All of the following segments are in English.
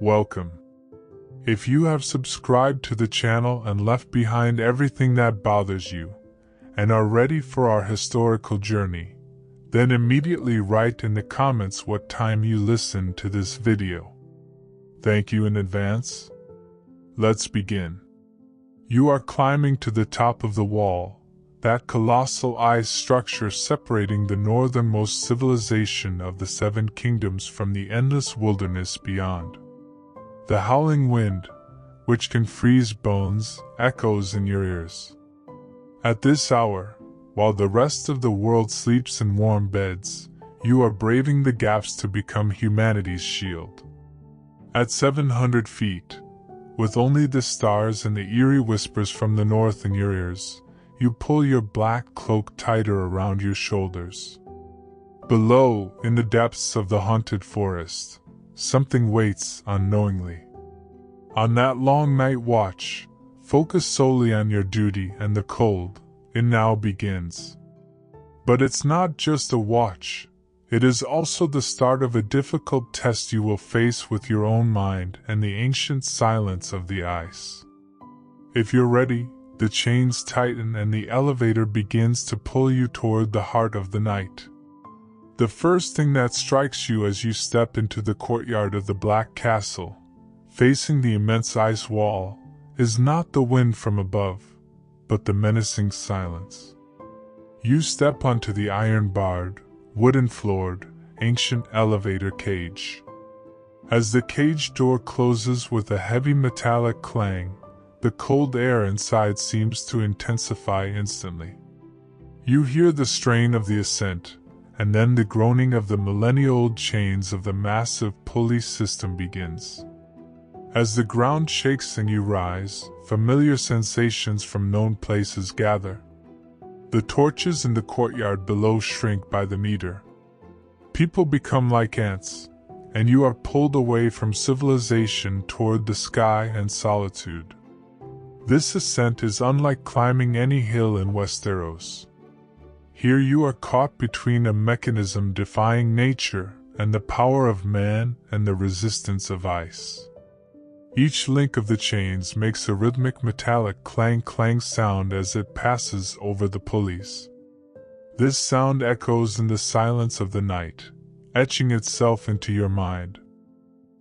welcome. If you have subscribed to the channel and left behind everything that bothers you, and are ready for our historical journey, then immediately write in the comments what time you listened to this video. Thank you in advance. Let's begin. You are climbing to the top of the wall, that colossal ice structure separating the northernmost civilization of the Seven Kingdoms from the endless wilderness beyond. The howling wind, which can freeze bones, echoes in your ears. At this hour, while the rest of the world sleeps in warm beds, you are braving the gaps to become humanity's shield. At 700 feet, with only the stars and the eerie whispers from the north in your ears, you pull your black cloak tighter around your shoulders. Below, in the depths of the haunted forest, something waits unknowingly. On that long night watch, focus solely on your duty and the cold. It now begins. But it's not just a watch. It is also the start of a difficult test you will face with your own mind and the ancient silence of the ice. If you're ready, the chains tighten and the elevator begins to pull you toward the heart of the night. The first thing that strikes you as you step into the courtyard of the Black Castle, facing the immense ice wall, is not the wind from above, but the menacing silence. You step onto the iron-barred, wooden-floored, ancient elevator cage. As the cage door closes with a heavy metallic clang, the cold air inside seems to intensify instantly. You hear the strain of the ascent, and then the groaning of the millennia-old chains of the massive pulley system begins. As the ground shakes and you rise, familiar sensations from known places gather. The torches in the courtyard below shrink by the meter. People become like ants, and you are pulled away from civilization toward the sky and solitude. This ascent is unlike climbing any hill in Westeros. Here you are caught between a mechanism defying nature and the power of man and the resistance of ice. Each link of the chains makes a rhythmic metallic clang-clang sound as it passes over the pulleys. This sound echoes in the silence of the night, etching itself into your mind.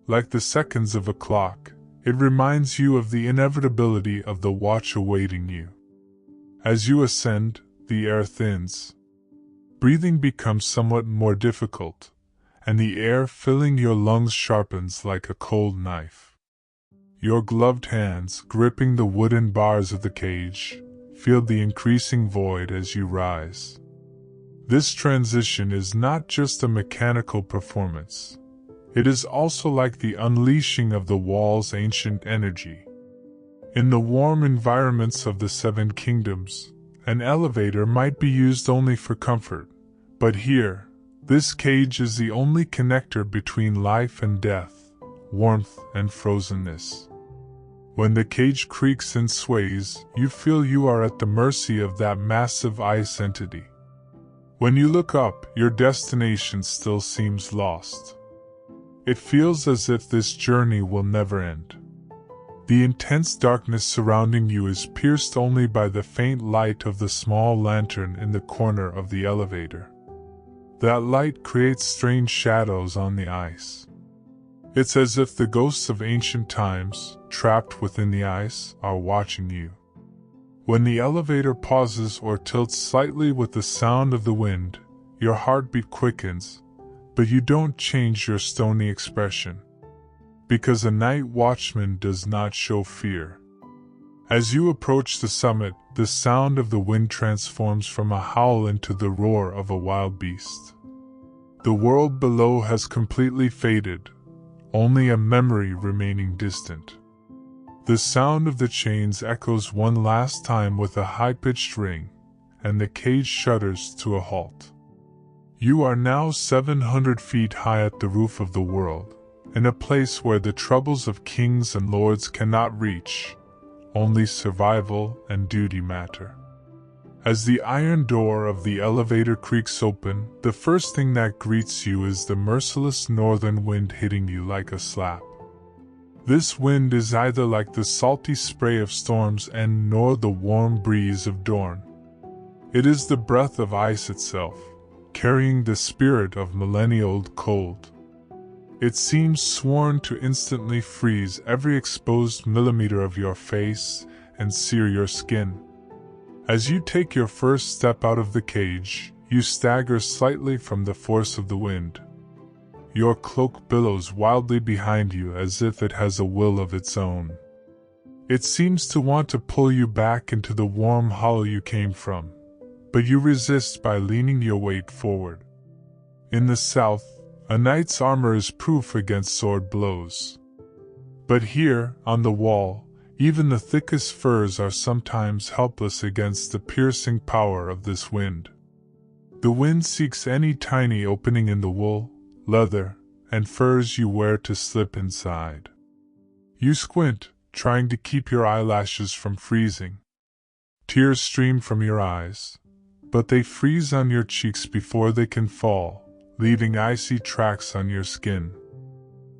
Like the seconds of a clock, it reminds you of the inevitability of the watch awaiting you. As you ascend, the air thins. Breathing becomes somewhat more difficult, and the air filling your lungs sharpens like a cold knife. Your gloved hands, gripping the wooden bars of the cage, feel the increasing void as you rise. This transition is not just a mechanical performance. It is also like the unleashing of the wall's ancient energy. In the warm environments of the Seven Kingdoms, an elevator might be used only for comfort, but here, this cage is the only connector between life and death, warmth and frozenness. When the cage creaks and sways, you feel you are at the mercy of that massive ice entity. When you look up, your destination still seems lost. It feels as if this journey will never end. The intense darkness surrounding you is pierced only by the faint light of the small lantern in the corner of the elevator. That light creates strange shadows on the ice. It's as if the ghosts of ancient times, trapped within the ice, are watching you. When the elevator pauses or tilts slightly with the sound of the wind, your heartbeat quickens, but you don't change your stony expression. Because a night watchman does not show fear. As you approach the summit, the sound of the wind transforms from a howl into the roar of a wild beast. The world below has completely faded, only a memory remaining distant. The sound of the chains echoes one last time with a high-pitched ring, and the cage shudders to a halt. You are now 700 feet high at the roof of the world, in a place where the troubles of kings and lords cannot reach. Only survival and duty matter. As the iron door of the elevator creaks open, the first thing that greets you is the merciless northern wind hitting you like a slap. This wind is either like the salty spray of storms and nor the warm breeze of dawn. It is the breath of ice itself, carrying the spirit of millennia-old cold. It seems sworn to instantly freeze every exposed millimeter of your face and sear your skin. As you take your first step out of the cage, you stagger slightly from the force of the wind. Your cloak billows wildly behind you as if it has a will of its own. It seems to want to pull you back into the warm hollow you came from, but you resist by leaning your weight forward. In the south, a knight's armor is proof against sword blows. But here, on the wall, even the thickest furs are sometimes helpless against the piercing power of this wind. The wind seeks any tiny opening in the wool, leather, and furs you wear to slip inside. You squint, trying to keep your eyelashes from freezing. Tears stream from your eyes, but they freeze on your cheeks before they can fall, leaving icy tracks on your skin.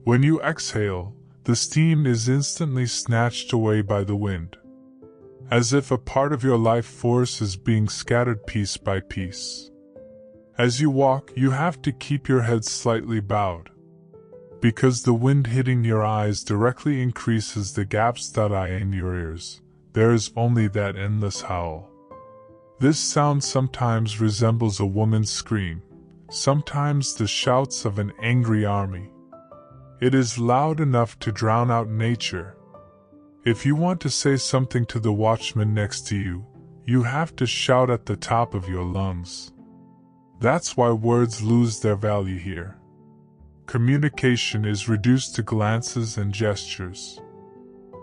When you exhale, the steam is instantly snatched away by the wind, as if a part of your life force is being scattered piece by piece. As you walk, you have to keep your head slightly bowed, because the wind hitting your eyes directly increases the gaps that eye in your ears. There is only that endless howl. This sound sometimes resembles a woman's scream, sometimes the shouts of an angry army. It is loud enough to drown out nature. If you want to say something to the watchman next to you, you have to shout at the top of your lungs. That's why words lose their value here. Communication is reduced to glances and gestures.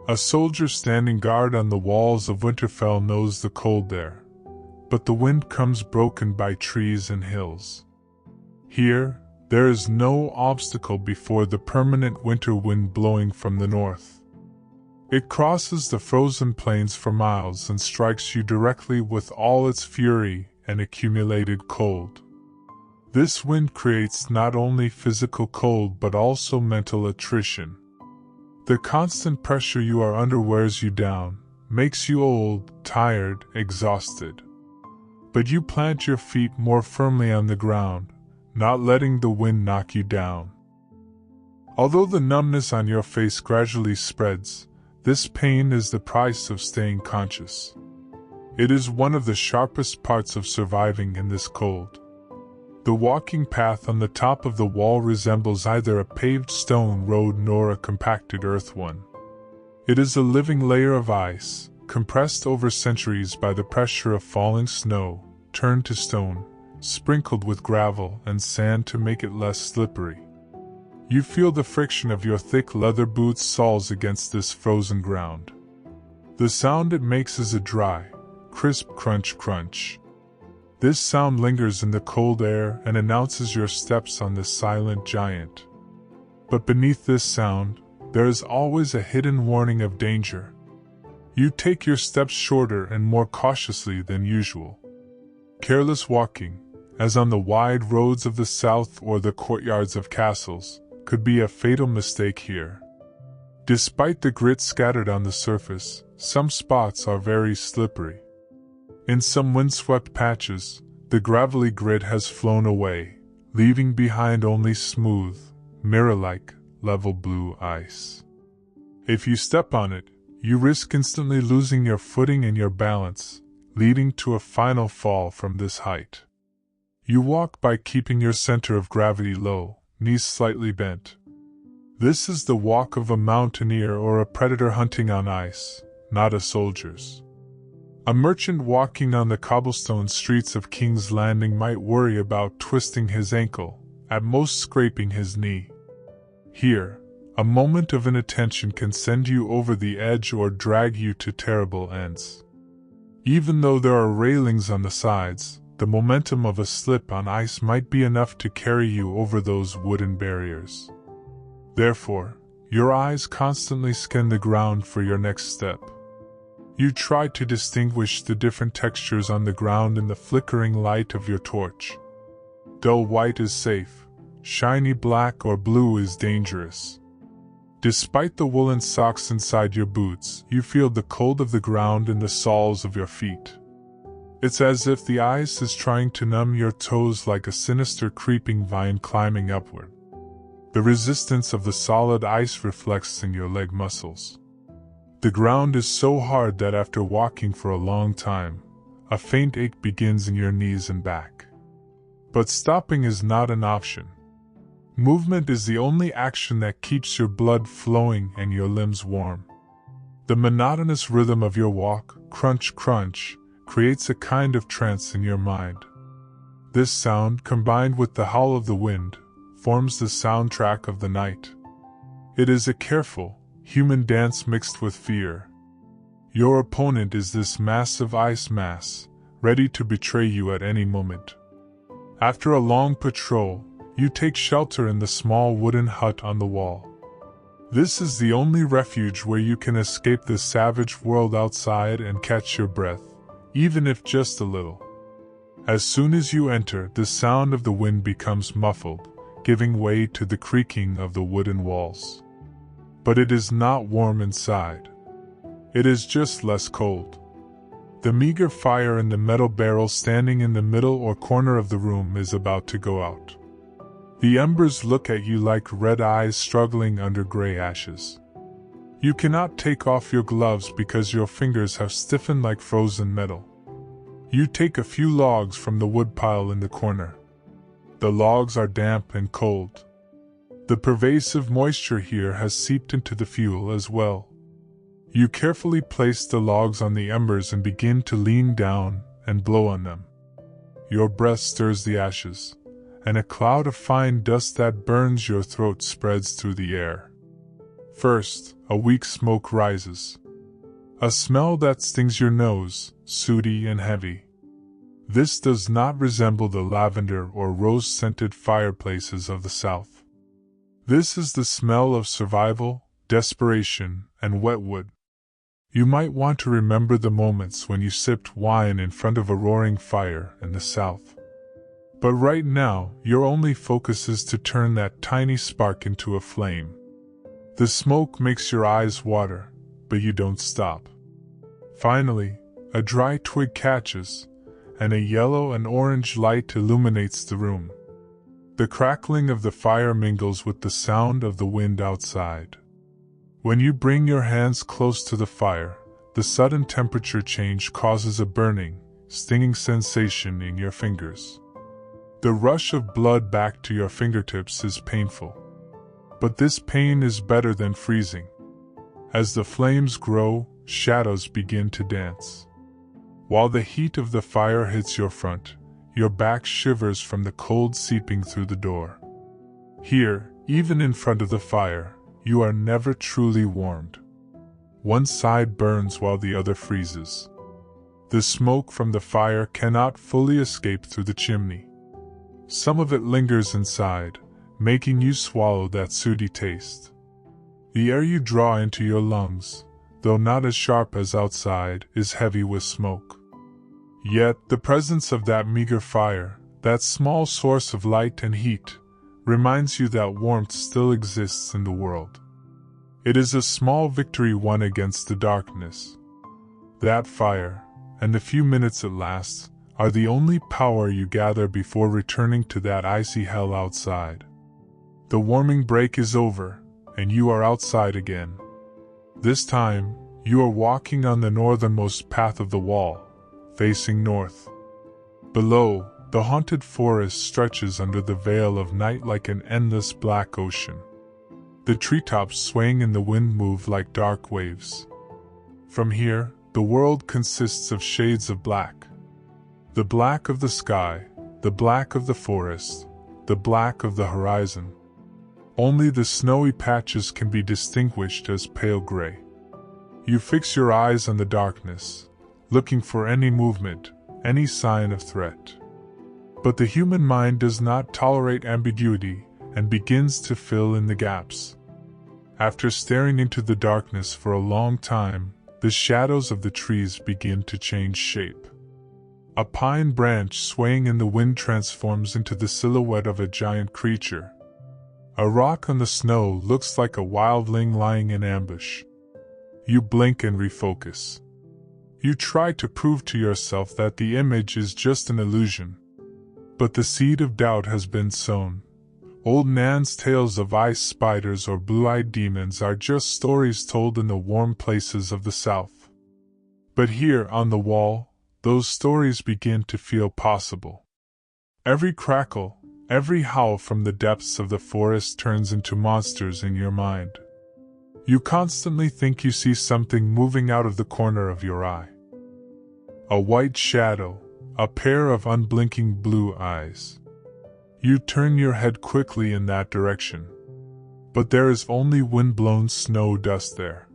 A soldier standing guard on the walls of Winterfell knows the cold there, but the wind comes broken by trees and hills. Here, there is no obstacle before the permanent winter wind blowing from the north. It crosses the frozen plains for miles and strikes you directly with all its fury and accumulated cold. This wind creates not only physical cold but also mental attrition. The constant pressure you are under wears you down, makes you old, tired, exhausted. But you plant your feet more firmly on the ground, not letting the wind knock you down. Although the numbness on your face gradually spreads, this pain is the price of staying conscious. It is one of the sharpest parts of surviving in this cold. The walking path on the top of the wall resembles either a paved stone road nor a compacted earth one. It is a living layer of ice, compressed over centuries by the pressure of falling snow, turned to stone, sprinkled with gravel and sand to make it less slippery. You feel the friction of your thick leather boots' soles against this frozen ground. The sound it makes is a dry, crisp crunch crunch. This sound lingers in the cold air and announces your steps on this silent giant. But beneath this sound, there is always a hidden warning of danger. You take your steps shorter and more cautiously than usual. Careless walking, as on the wide roads of the south or the courtyards of castles, could be a fatal mistake here. Despite the grit scattered on the surface, some spots are very slippery. In some windswept patches, the gravelly grit has flown away, leaving behind only smooth, mirror-like, level blue ice. If you step on it, you risk instantly losing your footing and your balance, leading to a final fall from this height. You walk by keeping your center of gravity low, knees slightly bent. This is the walk of a mountaineer or a predator hunting on ice, not a soldier's. A merchant walking on the cobblestone streets of King's Landing might worry about twisting his ankle, at most scraping his knee. Here, a moment of inattention can send you over the edge or drag you to terrible ends. Even though there are railings on the sides, the momentum of a slip on ice might be enough to carry you over those wooden barriers. Therefore, your eyes constantly scan the ground for your next step. You try to distinguish the different textures on the ground in the flickering light of your torch. Dull white is safe, shiny black or blue is dangerous. Despite the woolen socks inside your boots, you feel the cold of the ground in the soles of your feet. It's as if the ice is trying to numb your toes like a sinister creeping vine climbing upward. The resistance of the solid ice reflects in your leg muscles. The ground is so hard that after walking for a long time, a faint ache begins in your knees and back. But stopping is not an option. Movement is the only action that keeps your blood flowing and your limbs warm. The monotonous rhythm of your walk, crunch crunch, creates a kind of trance in your mind. This sound, combined with the howl of the wind, forms the soundtrack of the night. It is a careful, human dance mixed with fear. Your opponent is this massive ice mass, ready to betray you at any moment. After a long patrol, you take shelter in the small wooden hut on the wall. This is the only refuge where you can escape the savage world outside and catch your breath, even if just a little. As soon as you enter, the sound of the wind becomes muffled, giving way to the creaking of the wooden walls. But it is not warm inside. It is just less cold. The meager fire in the metal barrel standing in the middle or corner of the room is about to go out. The embers look at you like red eyes struggling under gray ashes. You cannot take off your gloves because your fingers have stiffened like frozen metal. You take a few logs from the woodpile in the corner. The logs are damp and cold. The pervasive moisture here has seeped into the fuel as well. You carefully place the logs on the embers and begin to lean down and blow on them. Your breath stirs the ashes, and a cloud of fine dust that burns your throat spreads through the air. First, a weak smoke rises. A smell that stings your nose, sooty and heavy. This does not resemble the lavender or rose-scented fireplaces of the South. This is the smell of survival, desperation, and wet wood. You might want to remember the moments when you sipped wine in front of a roaring fire in the South. But right now, your only focus is to turn that tiny spark into a flame. The smoke makes your eyes water, but you don't stop. Finally, a dry twig catches, and a yellow and orange light illuminates the room. The crackling of the fire mingles with the sound of the wind outside. When you bring your hands close to the fire, the sudden temperature change causes a burning, stinging sensation in your fingers. The rush of blood back to your fingertips is painful. But this pain is better than freezing. As the flames grow, shadows begin to dance. While the heat of the fire hits your front, your back shivers from the cold seeping through the door. Here, even in front of the fire, you are never truly warmed. One side burns while the other freezes. The smoke from the fire cannot fully escape through the chimney. Some of it lingers inside, making you swallow that sooty taste. The air you draw into your lungs, though not as sharp as outside, is heavy with smoke. Yet, the presence of that meager fire, that small source of light and heat, reminds you that warmth still exists in the world. It is a small victory won against the darkness. That fire, and the few minutes it lasts, are the only power you gather before returning to that icy hell outside. The warming break is over, and you are outside again. This time, you are walking on the northernmost path of the wall, facing north. Below, the haunted forest stretches under the veil of night like an endless black ocean. The treetops swaying in the wind move like dark waves. From here, the world consists of shades of black. The black of the sky, the black of the forest, the black of the horizon. Only the snowy patches can be distinguished as pale gray. You fix your eyes on the darkness, looking for any movement, any sign of threat. But the human mind does not tolerate ambiguity and begins to fill in the gaps. After staring into the darkness for a long time, the shadows of the trees begin to change shape. A pine branch swaying in the wind transforms into the silhouette of a giant creature. A rock on the snow looks like a wildling lying in ambush. You blink and refocus. You try to prove to yourself that the image is just an illusion. But the seed of doubt has been sown. Old Nan's tales of ice spiders or blue-eyed demons are just stories told in the warm places of the South. But here on the wall, those stories begin to feel possible. Every crackle, every howl from the depths of the forest turns into monsters in your mind. You constantly think you see something moving out of the corner of your eye. A white shadow, a pair of unblinking blue eyes. You turn your head quickly in that direction. But there is only wind-blown snow dust there.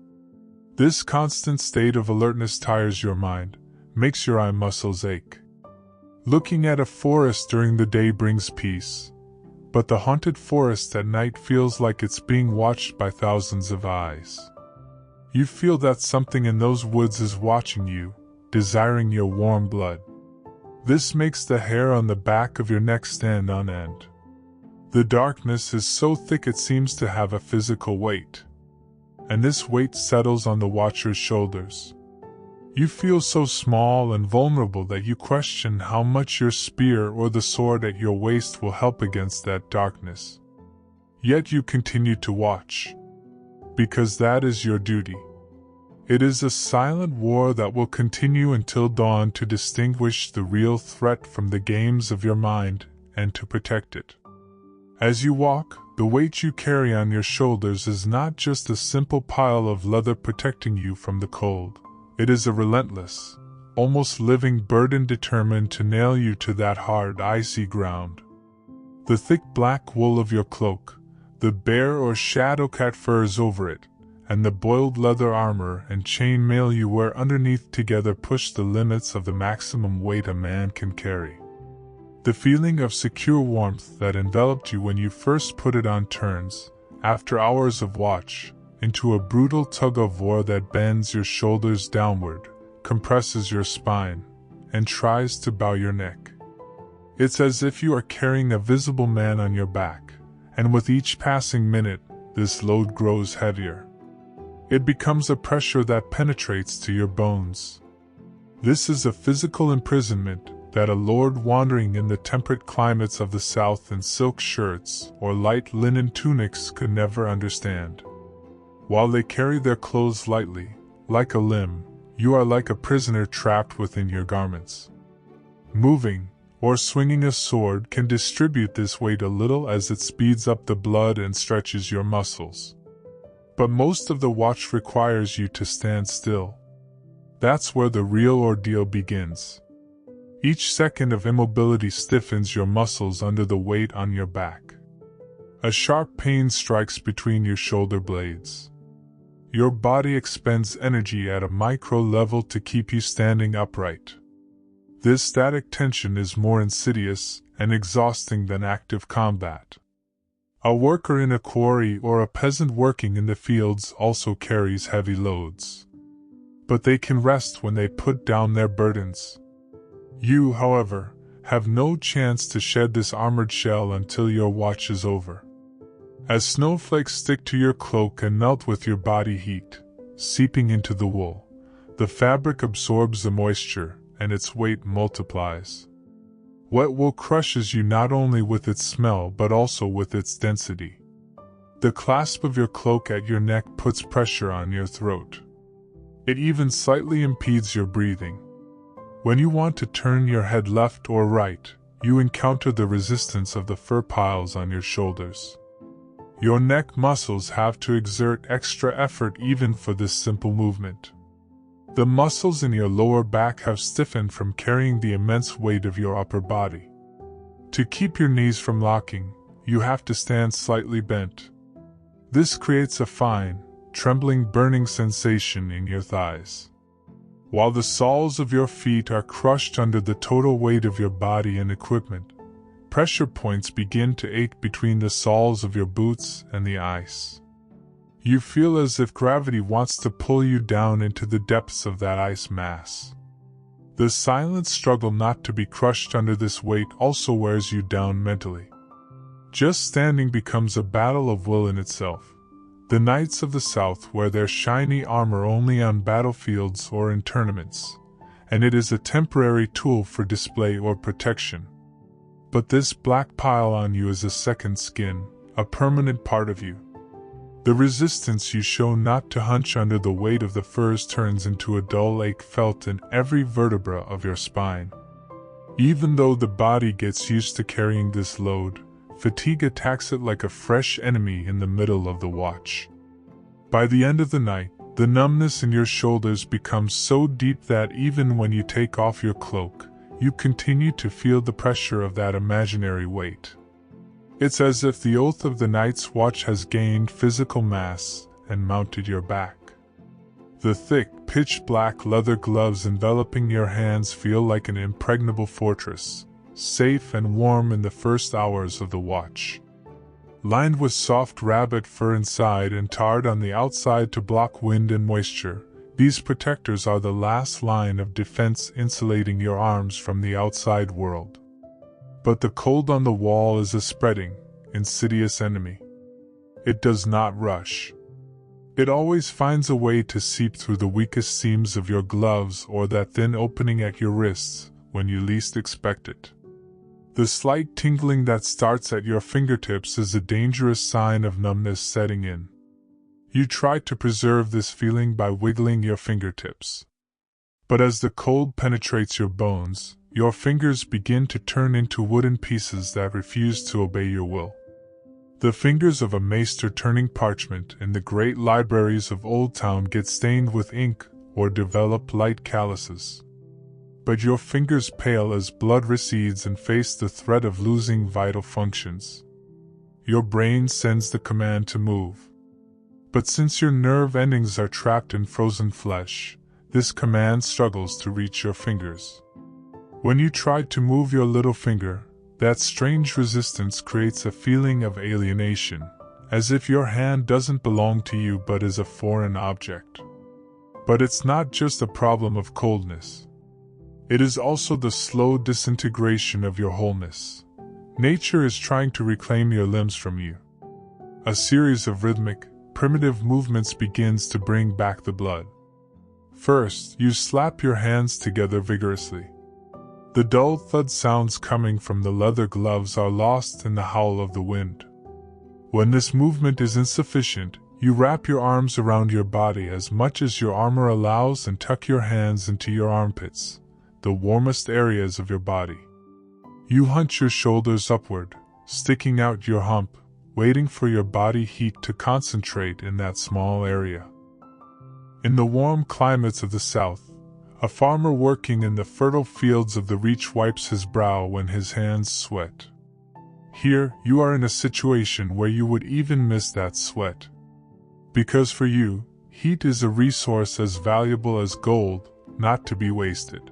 This constant state of alertness tires your mind, makes your eye muscles ache. Looking at a forest during the day brings peace, but the haunted forest at night feels like it's being watched by thousands of eyes. You feel that something in those woods is watching you, desiring your warm blood. This makes the hair on the back of your neck stand on end. The darkness is so thick it seems to have a physical weight. And this weight settles on the watcher's shoulders. You feel so small and vulnerable that you question how much your spear or the sword at your waist will help against that darkness. Yet you continue to watch. Because that is your duty. It is a silent war that will continue until dawn to distinguish the real threat from the games of your mind and to protect it. As you walk, the weight you carry on your shoulders is not just a simple pile of leather protecting you from the cold. It is a relentless, almost living burden determined to nail you to that hard, icy ground. The thick black wool of your cloak, the bear or shadow cat furs over it, and the boiled leather armor and chain mail you wear underneath together push the limits of the maximum weight a man can carry. The feeling of secure warmth that enveloped you when you first put it on turns, after hours of watch, into a brutal tug-of-war that bends your shoulders downward, compresses your spine, and tries to bow your neck. It's as if you are carrying a visible man on your back, and with each passing minute, this load grows heavier. It becomes a pressure that penetrates to your bones. This is a physical imprisonment that a lord wandering in the temperate climates of the South in silk shirts or light linen tunics could never understand. While they carry their clothes lightly, like a limb, you are like a prisoner trapped within your garments. Moving, or swinging a sword can distribute this weight a little as it speeds up the blood and stretches your muscles. But most of the watch requires you to stand still. That's where the real ordeal begins. Each second of immobility stiffens your muscles under the weight on your back. A sharp pain strikes between your shoulder blades. Your body expends energy at a micro level to keep you standing upright. This static tension is more insidious and exhausting than active combat. A worker in a quarry or a peasant working in the fields also carries heavy loads. But they can rest when they put down their burdens. You, however, have no chance to shed this armored shell until your watch is over. As snowflakes stick to your cloak and melt with your body heat, seeping into the wool, the fabric absorbs the moisture and its weight multiplies. Wet wool crushes you not only with its smell but also with its density. The clasp of your cloak at your neck puts pressure on your throat. It even slightly impedes your breathing. When you want to turn your head left or right, you encounter the resistance of the fur piles on your shoulders. Your neck muscles have to exert extra effort even for this simple movement. The muscles in your lower back have stiffened from carrying the immense weight of your upper body. To keep your knees from locking, you have to stand slightly bent. This creates a fine, trembling, burning sensation in your thighs. While the soles of your feet are crushed under the total weight of your body and equipment, pressure points begin to ache between the soles of your boots and the ice. You feel as if gravity wants to pull you down into the depths of that ice mass. The silent struggle not to be crushed under this weight also wears you down mentally. Just standing becomes a battle of will in itself. The knights of the south wear their shiny armor only on battlefields or in tournaments, and it is a temporary tool for display or protection. But this black pile on you is a second skin, a permanent part of you. The resistance you show not to hunch under the weight of the furs turns into a dull ache felt in every vertebra of your spine. Even though the body gets used to carrying this load, fatigue attacks it like a fresh enemy in the middle of the watch. By the end of the night, the numbness in your shoulders becomes so deep that even when you take off your cloak, you continue to feel the pressure of that imaginary weight. It's as if the oath of the night's watch has gained physical mass and mounted your back. The thick, pitch-black leather gloves enveloping your hands feel like an impregnable fortress, safe and warm in the first hours of the watch. Lined with soft rabbit fur inside and tarred on the outside to block wind and moisture, these protectors are the last line of defense insulating your arms from the outside world. But the cold on the wall is a spreading, insidious enemy. It does not rush. It always finds a way to seep through the weakest seams of your gloves or that thin opening at your wrists when you least expect it. The slight tingling that starts at your fingertips is a dangerous sign of numbness setting in. You try to preserve this feeling by wiggling your fingertips. But as the cold penetrates your bones, your fingers begin to turn into wooden pieces that refuse to obey your will. The fingers of a maester turning parchment in the great libraries of Old Town get stained with ink or develop light calluses. But your fingers pale as blood recedes and face the threat of losing vital functions. Your brain sends the command to move. But since your nerve endings are trapped in frozen flesh, this command struggles to reach your fingers. When you try to move your little finger, that strange resistance creates a feeling of alienation, as if your hand doesn't belong to you but is a foreign object. But it's not just a problem of coldness. It is also the slow disintegration of your wholeness. Nature is trying to reclaim your limbs from you. A series of rhythmic, primitive movements begins to bring back the blood. First, you slap your hands together vigorously. The dull thud sounds coming from the leather gloves are lost in the howl of the wind. When this movement is insufficient, you wrap your arms around your body as much as your armor allows and tuck your hands into your armpits, the warmest areas of your body. You hunch your shoulders upward, sticking out your hump, waiting for your body heat to concentrate in that small area. In the warm climates of the south, a farmer working in the fertile fields of the reach wipes his brow when his hands sweat. Here, you are in a situation where you would even miss that sweat. Because for you, heat is a resource as valuable as gold, not to be wasted.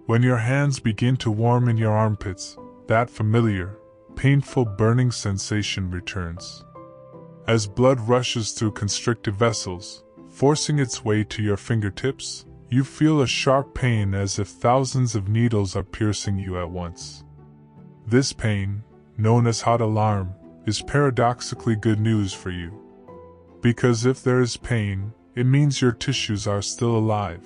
When your hands begin to warm in your armpits, that familiar, painful burning sensation returns. As blood rushes through constricted vessels, forcing its way to your fingertips, you feel a sharp pain as if thousands of needles are piercing you at once. This pain, known as hot alarm, is paradoxically good news for you. Because if there is pain, it means your tissues are still alive.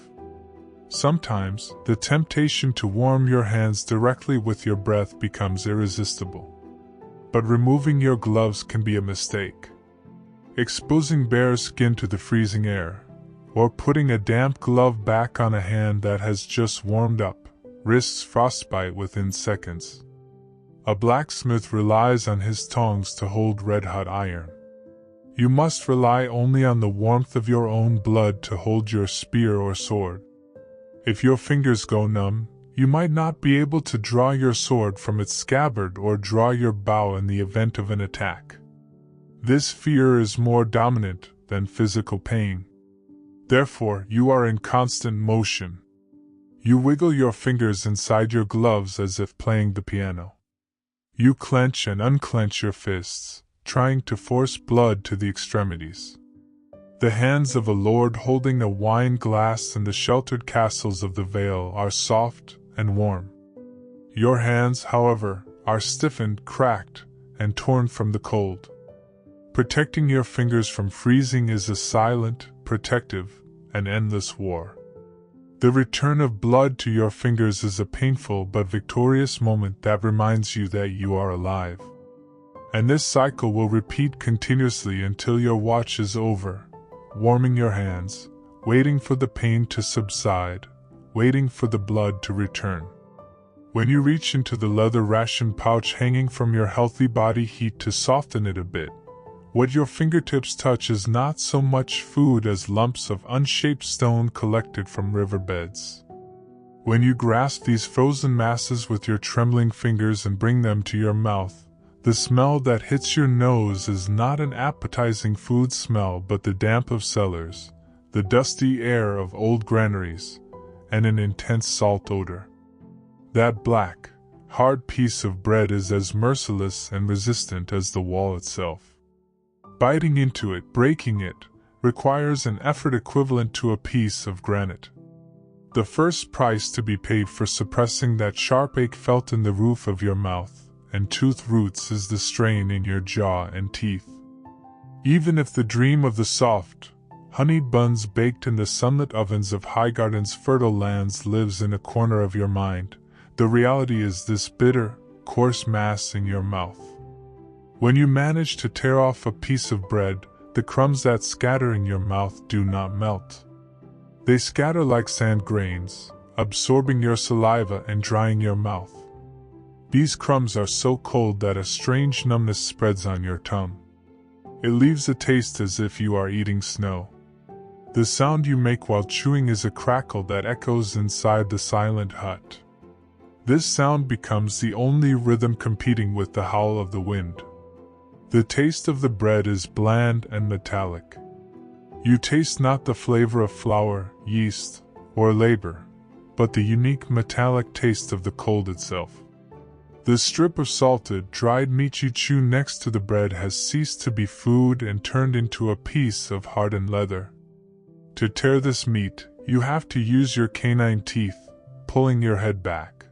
Sometimes, the temptation to warm your hands directly with your breath becomes irresistible. But removing your gloves can be a mistake. Exposing bare skin to the freezing air, or putting a damp glove back on a hand that has just warmed up, risks frostbite within seconds. A blacksmith relies on his tongs to hold red-hot iron. You must rely only on the warmth of your own blood to hold your spear or sword. If your fingers go numb, you might not be able to draw your sword from its scabbard or draw your bow in the event of an attack. This fear is more dominant than physical pain. Therefore, you are in constant motion. You wiggle your fingers inside your gloves as if playing the piano. You clench and unclench your fists, trying to force blood to the extremities. The hands of a lord holding a wine glass in the sheltered castles of the Vale are soft and warm. Your hands, however, are stiffened, cracked, and torn from the cold. Protecting your fingers from freezing is a silent, protective, and endless war. The return of blood to your fingers is a painful but victorious moment that reminds you that you are alive. And this cycle will repeat continuously until your watch is over, warming your hands, waiting for the pain to subside, waiting for the blood to return. When you reach into the leather ration pouch hanging from your healthy body heat to soften it a bit, what your fingertips touch is not so much food as lumps of unshaped stone collected from riverbeds. When you grasp these frozen masses with your trembling fingers and bring them to your mouth, the smell that hits your nose is not an appetizing food smell but the damp of cellars, the dusty air of old granaries, and an intense salt odor. That black, hard piece of bread is as merciless and resistant as the wall itself. Biting into it, breaking it, requires an effort equivalent to a piece of granite. The first price to be paid for suppressing that sharp ache felt in the roof of your mouth and tooth roots is the strain in your jaw and teeth. Even if the dream of the soft, honeyed buns baked in the sunlit ovens of Highgarden's fertile lands lives in a corner of your mind, the reality is this bitter, coarse mass in your mouth. When you manage to tear off a piece of bread, the crumbs that scatter in your mouth do not melt. They scatter like sand grains, absorbing your saliva and drying your mouth. These crumbs are so cold that a strange numbness spreads on your tongue. It leaves a taste as if you are eating snow. The sound you make while chewing is a crackle that echoes inside the silent hut. This sound becomes the only rhythm competing with the howl of the wind. The taste of the bread is bland and metallic. You taste not the flavor of flour, yeast, or labor, but the unique metallic taste of the cold itself. The strip of salted, dried meat you chew next to the bread has ceased to be food and turned into a piece of hardened leather. To tear this meat, you have to use your canine teeth, pulling your head back.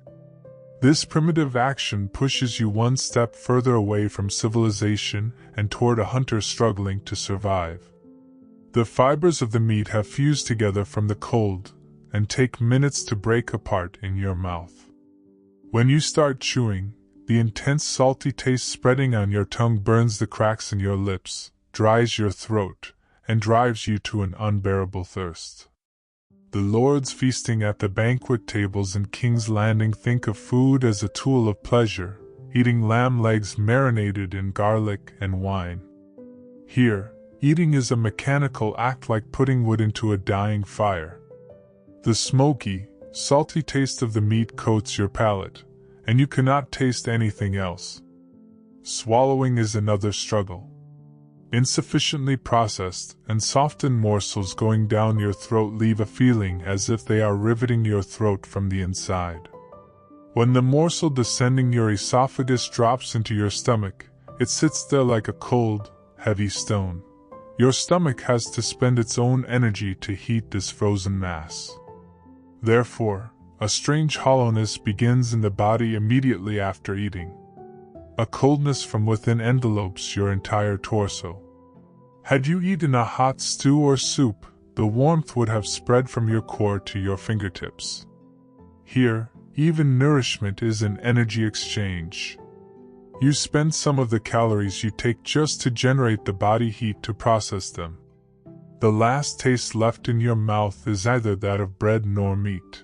This primitive action pushes you one step further away from civilization and toward a hunter struggling to survive. The fibers of the meat have fused together from the cold and take minutes to break apart in your mouth. When you start chewing, the intense salty taste spreading on your tongue burns the cracks in your lips, dries your throat, and drives you to an unbearable thirst. The lords feasting at the banquet tables in King's Landing think of food as a tool of pleasure, eating lamb legs marinated in garlic and wine. Here, eating is a mechanical act like putting wood into a dying fire. The smoky, salty taste of the meat coats your palate, and you cannot taste anything else. Swallowing is another struggle. Insufficiently processed and softened morsels going down your throat leave a feeling as if they are riveting your throat from the inside. When the morsel descending your esophagus drops into your stomach, it sits there like a cold, heavy stone. Your stomach has to spend its own energy to heat this frozen mass. Therefore, a strange hollowness begins in the body immediately after eating. A coldness from within envelopes your entire torso. Had you eaten a hot stew or soup, the warmth would have spread from your core to your fingertips. Here, even nourishment is an energy exchange. You spend some of the calories you take just to generate the body heat to process them. The last taste left in your mouth is neither that of bread nor meat.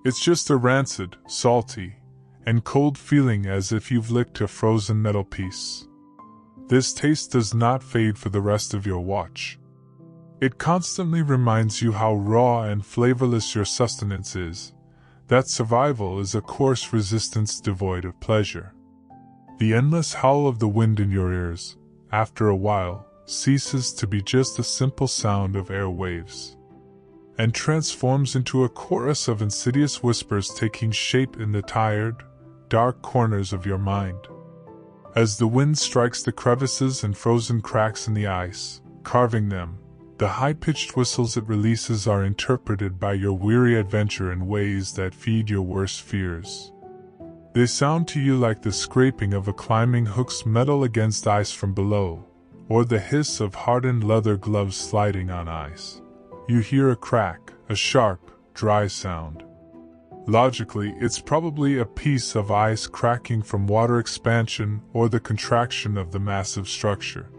It's just a rancid, salty, and cold feeling as if you've licked a frozen metal piece. This taste does not fade for the rest of your watch. It constantly reminds you how raw and flavorless your sustenance is, that survival is a coarse resistance devoid of pleasure. The endless howl of the wind in your ears, after a while, ceases to be just a simple sound of air waves, and transforms into a chorus of insidious whispers taking shape in the tired, dark corners of your mind. As the wind strikes the crevices and frozen cracks in the ice, carving them, the high-pitched whistles it releases are interpreted by your weary adventure in ways that feed your worst fears. They sound to you like the scraping of a climbing hook's metal against ice from below, or the hiss of hardened leather gloves sliding on ice. You hear a crack, a sharp, dry sound. Logically, it's probably a piece of ice cracking from water expansion or the contraction of the massive structure.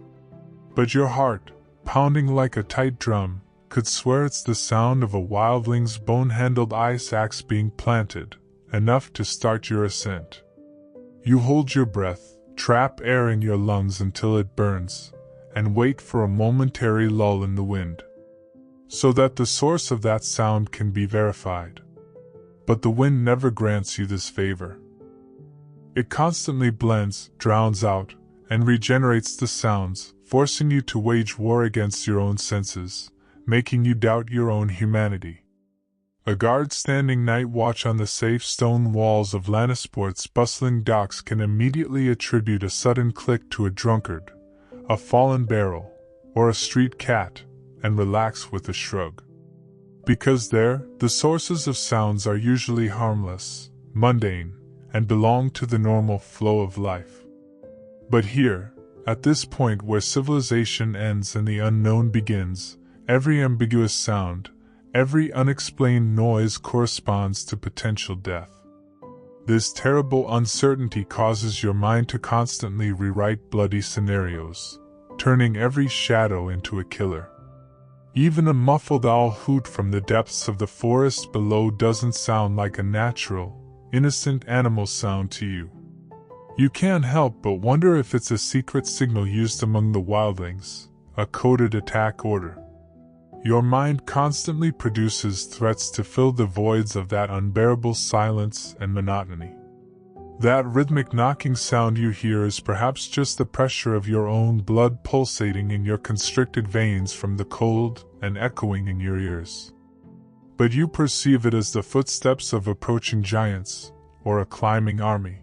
But your heart, pounding like a tight drum, could swear it's the sound of a wildling's bone-handled ice axe being planted, enough to start your ascent. You hold your breath, trap air in your lungs until it burns, and wait for a momentary lull in the wind, so that the source of that sound can be verified. But the wind never grants you this favor. It constantly blends, drowns out, and regenerates the sounds, forcing you to wage war against your own senses, making you doubt your own humanity. A guard standing night watch on the safe stone walls of Lannisport's bustling docks can immediately attribute a sudden click to a drunkard, a fallen barrel, or a street cat, and relax with a shrug. Because there, the sources of sounds are usually harmless, mundane, and belong to the normal flow of life. But here, at this point where civilization ends and the unknown begins, every ambiguous sound, every unexplained noise corresponds to potential death. This terrible uncertainty causes your mind to constantly rewrite bloody scenarios, turning every shadow into a killer. Even a muffled owl hoot from the depths of the forest below doesn't sound like a natural, innocent animal sound to you. You can't help but wonder if it's a secret signal used among the wildlings, a coded attack order. Your mind constantly produces threats to fill the voids of that unbearable silence and monotony. That rhythmic knocking sound you hear is perhaps just the pressure of your own blood pulsating in your constricted veins from the cold and echoing in your ears. But you perceive it as the footsteps of approaching giants, or a climbing army.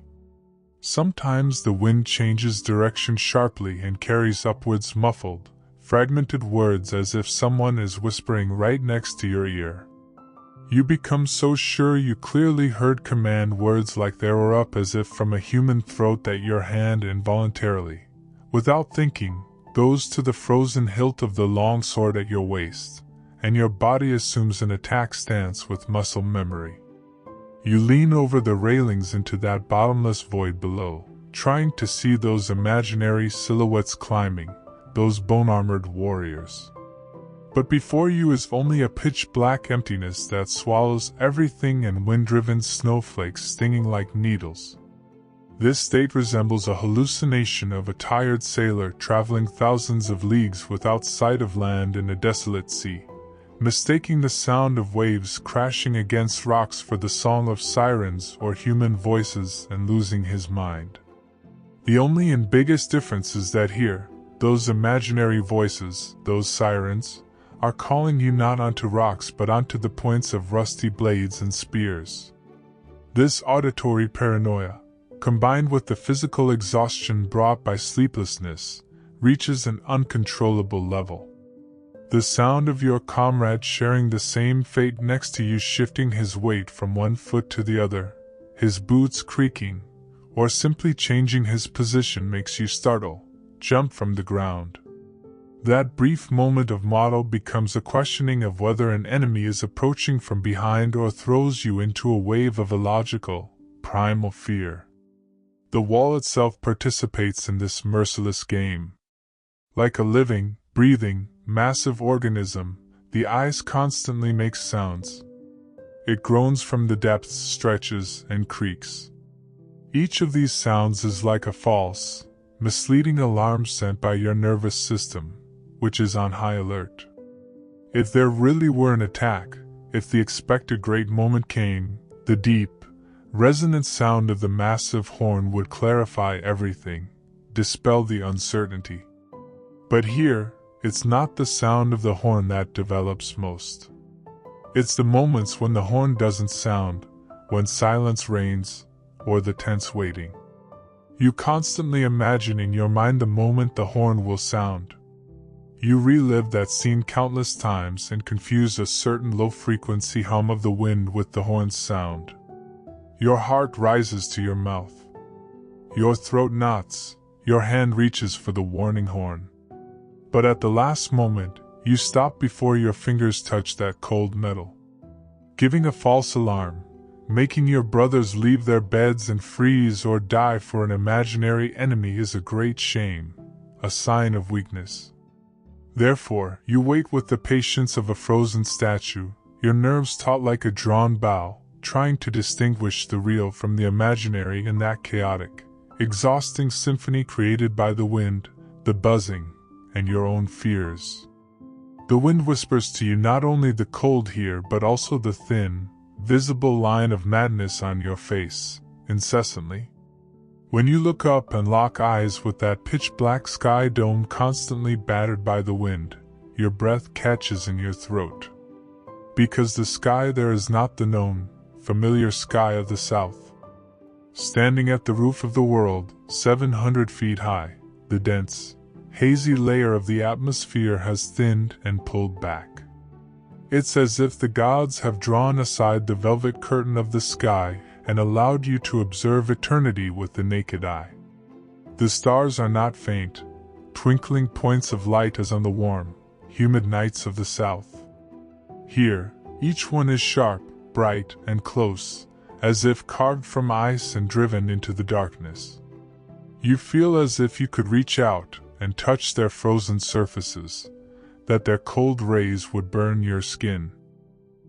Sometimes the wind changes direction sharply and carries upwards muffled, fragmented words as if someone is whispering right next to your ear. You become so sure you clearly heard command words like they were up as if from a human throat that your hand involuntarily, without thinking, goes to the frozen hilt of the long sword at your waist, and your body assumes an attack stance with muscle memory. You lean over the railings into that bottomless void below, trying to see those imaginary silhouettes climbing, those bone-armored warriors. But before you is only a pitch-black emptiness that swallows everything and wind-driven snowflakes stinging like needles. This state resembles a hallucination of a tired sailor traveling thousands of leagues without sight of land in a desolate sea, mistaking the sound of waves crashing against rocks for the song of sirens or human voices and losing his mind. The only and biggest difference is that here, those imaginary voices, those sirens, are calling you not onto rocks but onto the points of rusty blades and spears. This auditory paranoia, combined with the physical exhaustion brought by sleeplessness, reaches an uncontrollable level. The sound of your comrade sharing the same fate next to you shifting his weight from one foot to the other, his boots creaking, or simply changing his position makes you startle, jump from the ground. That brief moment of marvel becomes a questioning of whether an enemy is approaching from behind or throws you into a wave of illogical, primal fear. The wall itself participates in this merciless game. Like a living, breathing, massive organism, the ice constantly makes sounds. It groans from the depths, stretches, and creaks. Each of these sounds is like a false, misleading alarm sent by your nervous system, which is on high alert. If there really were an attack, if the expected great moment came, the deep, resonant sound of the massive horn would clarify everything, dispel the uncertainty. But here, it's not the sound of the horn that develops most. It's the moments when the horn doesn't sound, when silence reigns, or the tense waiting. You constantly imagine in your mind the moment the horn will sound. You relive that scene countless times and confuse a certain low-frequency hum of the wind with the horn's sound. Your heart rises to your mouth. Your throat knots, your hand reaches for the warning horn. But at the last moment, you stop before your fingers touch that cold metal. Giving a false alarm, making your brothers leave their beds and freeze or die for an imaginary enemy is a great shame, a sign of weakness. Therefore, you wait with the patience of a frozen statue, your nerves taut like a drawn bow, trying to distinguish the real from the imaginary in that chaotic, exhausting symphony created by the wind, the buzzing, and your own fears. The wind whispers to you not only the cold here but also the thin, visible line of madness on your face, incessantly. When you look up and lock eyes with that pitch-black sky dome constantly battered by the wind, your breath catches in your throat. Because the sky there is not the known, familiar sky of the south. Standing at the roof of the world, 700 feet high, the dense, hazy layer of the atmosphere has thinned and pulled back. It's as if the gods have drawn aside the velvet curtain of the sky and allowed you to observe eternity with the naked eye. The stars are not faint, twinkling points of light as on the warm, humid nights of the south. Here, each one is sharp, bright, and close, as if carved from ice and driven into the darkness. You feel as if you could reach out and touch their frozen surfaces, that their cold rays would burn your skin.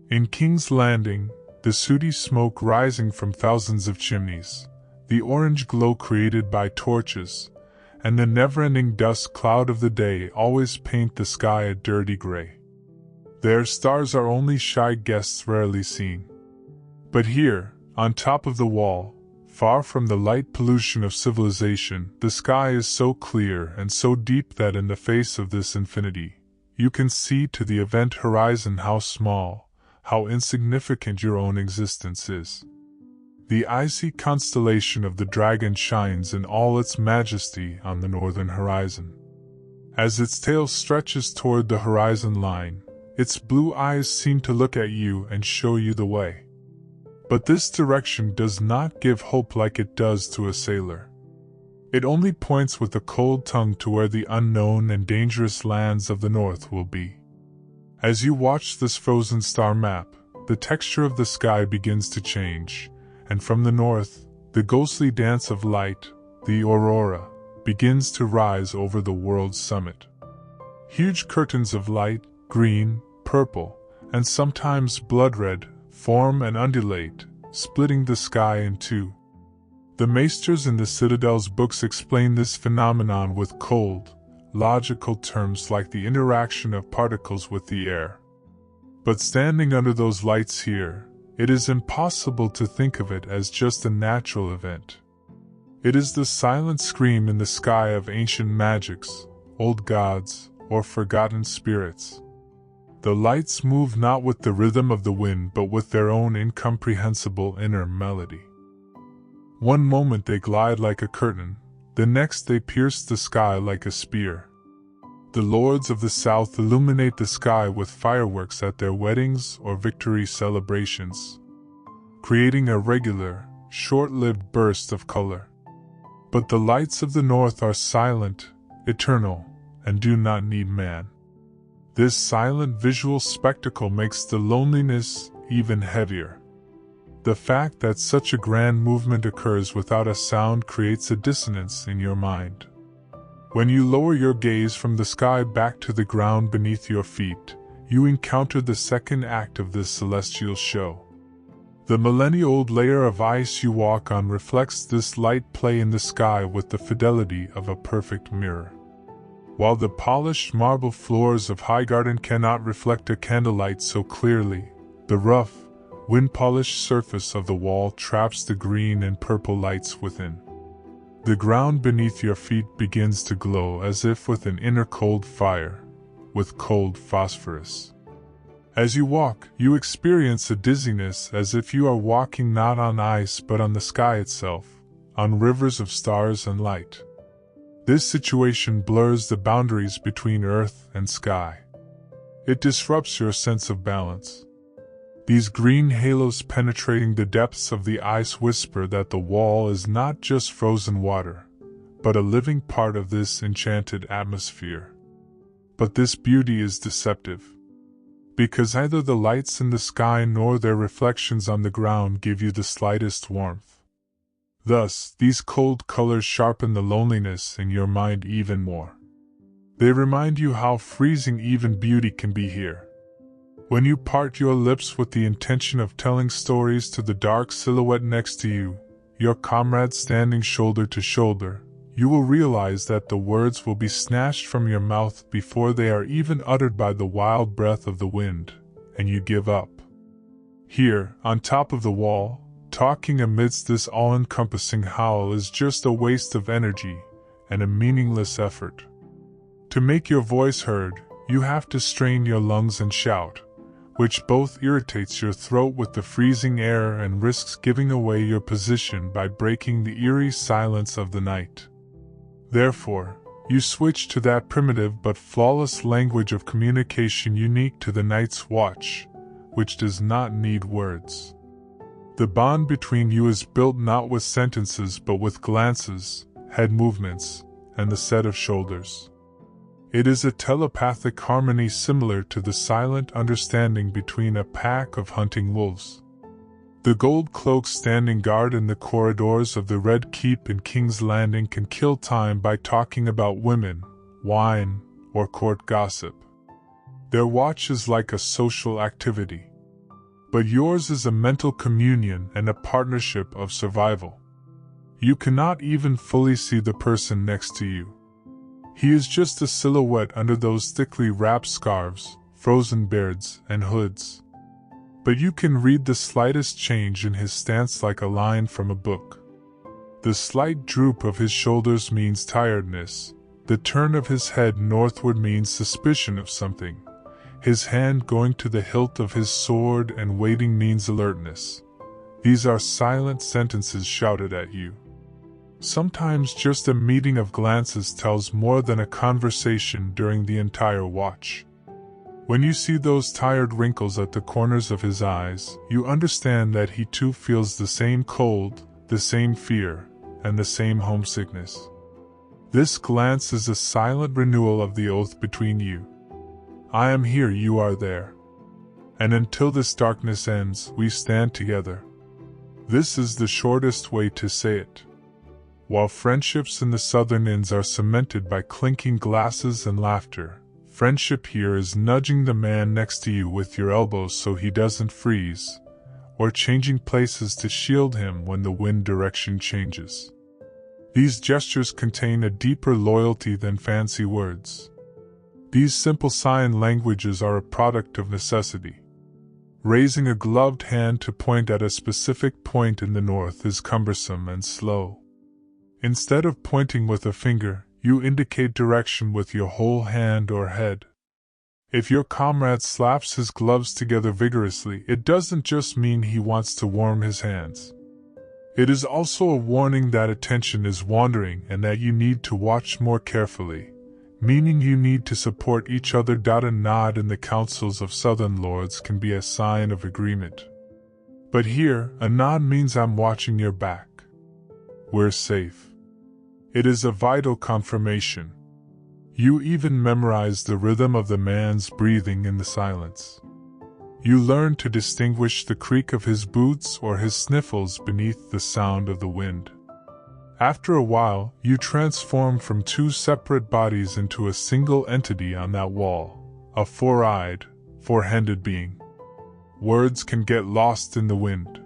In King's Landing, the sooty smoke rising from thousands of chimneys, the orange glow created by torches, and the never-ending dust cloud of the day always paint the sky a dirty gray. There stars are only shy guests rarely seen. But here, on top of the wall, far from the light pollution of civilization, the sky is so clear and so deep that in the face of this infinity, you can see to the event horizon how small, how insignificant your own existence is. The icy constellation of the dragon shines in all its majesty on the northern horizon. As its tail stretches toward the horizon line, its blue eyes seem to look at you and show you the way. But this direction does not give hope like it does to a sailor. It only points with a cold tongue to where the unknown and dangerous lands of the north will be. As you watch this frozen star map, the texture of the sky begins to change, and from the north, the ghostly dance of light, the aurora, begins to rise over the world's summit. Huge curtains of light, green, purple, and sometimes blood-red, form and undulate, splitting the sky in two. The maesters in the Citadel's books explain this phenomenon with cold, logical terms like the interaction of particles with the air. But standing under those lights here, it is impossible to think of it as just a natural event. It is the silent scream in the sky of ancient magics, old gods, or forgotten spirits. The lights move not with the rhythm of the wind but with their own incomprehensible inner melody. One moment they glide like a curtain, the next they pierce the sky like a spear. The lords of the south illuminate the sky with fireworks at their weddings or victory celebrations, creating a regular, short-lived burst of color. But the lights of the north are silent, eternal, and do not need man. This silent visual spectacle makes the loneliness even heavier. The fact that such a grand movement occurs without a sound creates a dissonance in your mind. When you lower your gaze from the sky back to the ground beneath your feet, you encounter the second act of this celestial show. The millennia-old layer of ice you walk on reflects this light play in the sky with the fidelity of a perfect mirror. While the polished marble floors of Highgarden cannot reflect a candlelight so clearly, the rough, wind-polished surface of the wall traps the green and purple lights within. The ground beneath your feet begins to glow as if with an inner cold fire, with cold phosphorus. As you walk, you experience a dizziness as if you are walking not on ice but on the sky itself, on rivers of stars and light. This situation blurs the boundaries between earth and sky. It disrupts your sense of balance. These green halos penetrating the depths of the ice whisper that the wall is not just frozen water, but a living part of this enchanted atmosphere. But this beauty is deceptive, because neither the lights in the sky nor their reflections on the ground give you the slightest warmth. Thus, these cold colors sharpen the loneliness in your mind even more. They remind you how freezing even beauty can be here. When you part your lips with the intention of telling stories to the dark silhouette next to you, your comrade standing shoulder to shoulder, you will realize that the words will be snatched from your mouth before they are even uttered by the wild breath of the wind, and you give up. Here, on top of the wall, talking amidst this all-encompassing howl is just a waste of energy and a meaningless effort. To make your voice heard, you have to strain your lungs and shout, which both irritates your throat with the freezing air and risks giving away your position by breaking the eerie silence of the night. Therefore, you switch to that primitive but flawless language of communication unique to the Night's Watch, which does not need words. The bond between you is built not with sentences but with glances, head movements, and the set of shoulders. It is a telepathic harmony similar to the silent understanding between a pack of hunting wolves. The gold cloaks standing guard in the corridors of the Red Keep in King's Landing can kill time by talking about women, wine, or court gossip. Their watch is like a social activity. But yours is a mental communion and a partnership of survival. You cannot even fully see the person next to you. He is just a silhouette under those thickly wrapped scarves, frozen beards, and hoods. But you can read the slightest change in his stance like a line from a book. The slight droop of his shoulders means tiredness, the turn of his head northward means suspicion of something, his hand going to the hilt of his sword and waiting means alertness. These are silent sentences shouted at you. Sometimes just a meeting of glances tells more than a conversation during the entire watch. When you see those tired wrinkles at the corners of his eyes, you understand that he too feels the same cold, the same fear, and the same homesickness. This glance is a silent renewal of the oath between you. I am here, you are there. And until this darkness ends, we stand together. This is the shortest way to say it. While friendships in the southern inns are cemented by clinking glasses and laughter, friendship here is nudging the man next to you with your elbows so he doesn't freeze, or changing places to shield him when the wind direction changes. These gestures contain a deeper loyalty than fancy words. These simple sign languages are a product of necessity. Raising a gloved hand to point at a specific point in the north is cumbersome and slow. Instead of pointing with a finger, you indicate direction with your whole hand or head. If your comrade slaps his gloves together vigorously, it doesn't just mean he wants to warm his hands. It is also a warning that attention is wandering and that you need to watch more carefully, meaning you need to support each other. A nod in the councils of southern lords can be a sign of agreement. But here, a nod means I'm watching your back. We're safe. It is a vital confirmation. You even memorize the rhythm of the man's breathing in the silence. You learn to distinguish the creak of his boots or his sniffles beneath the sound of the wind. After a while, you transform from two separate bodies into a single entity on that wall, a four-eyed, four-handed being. Words can get lost in the wind.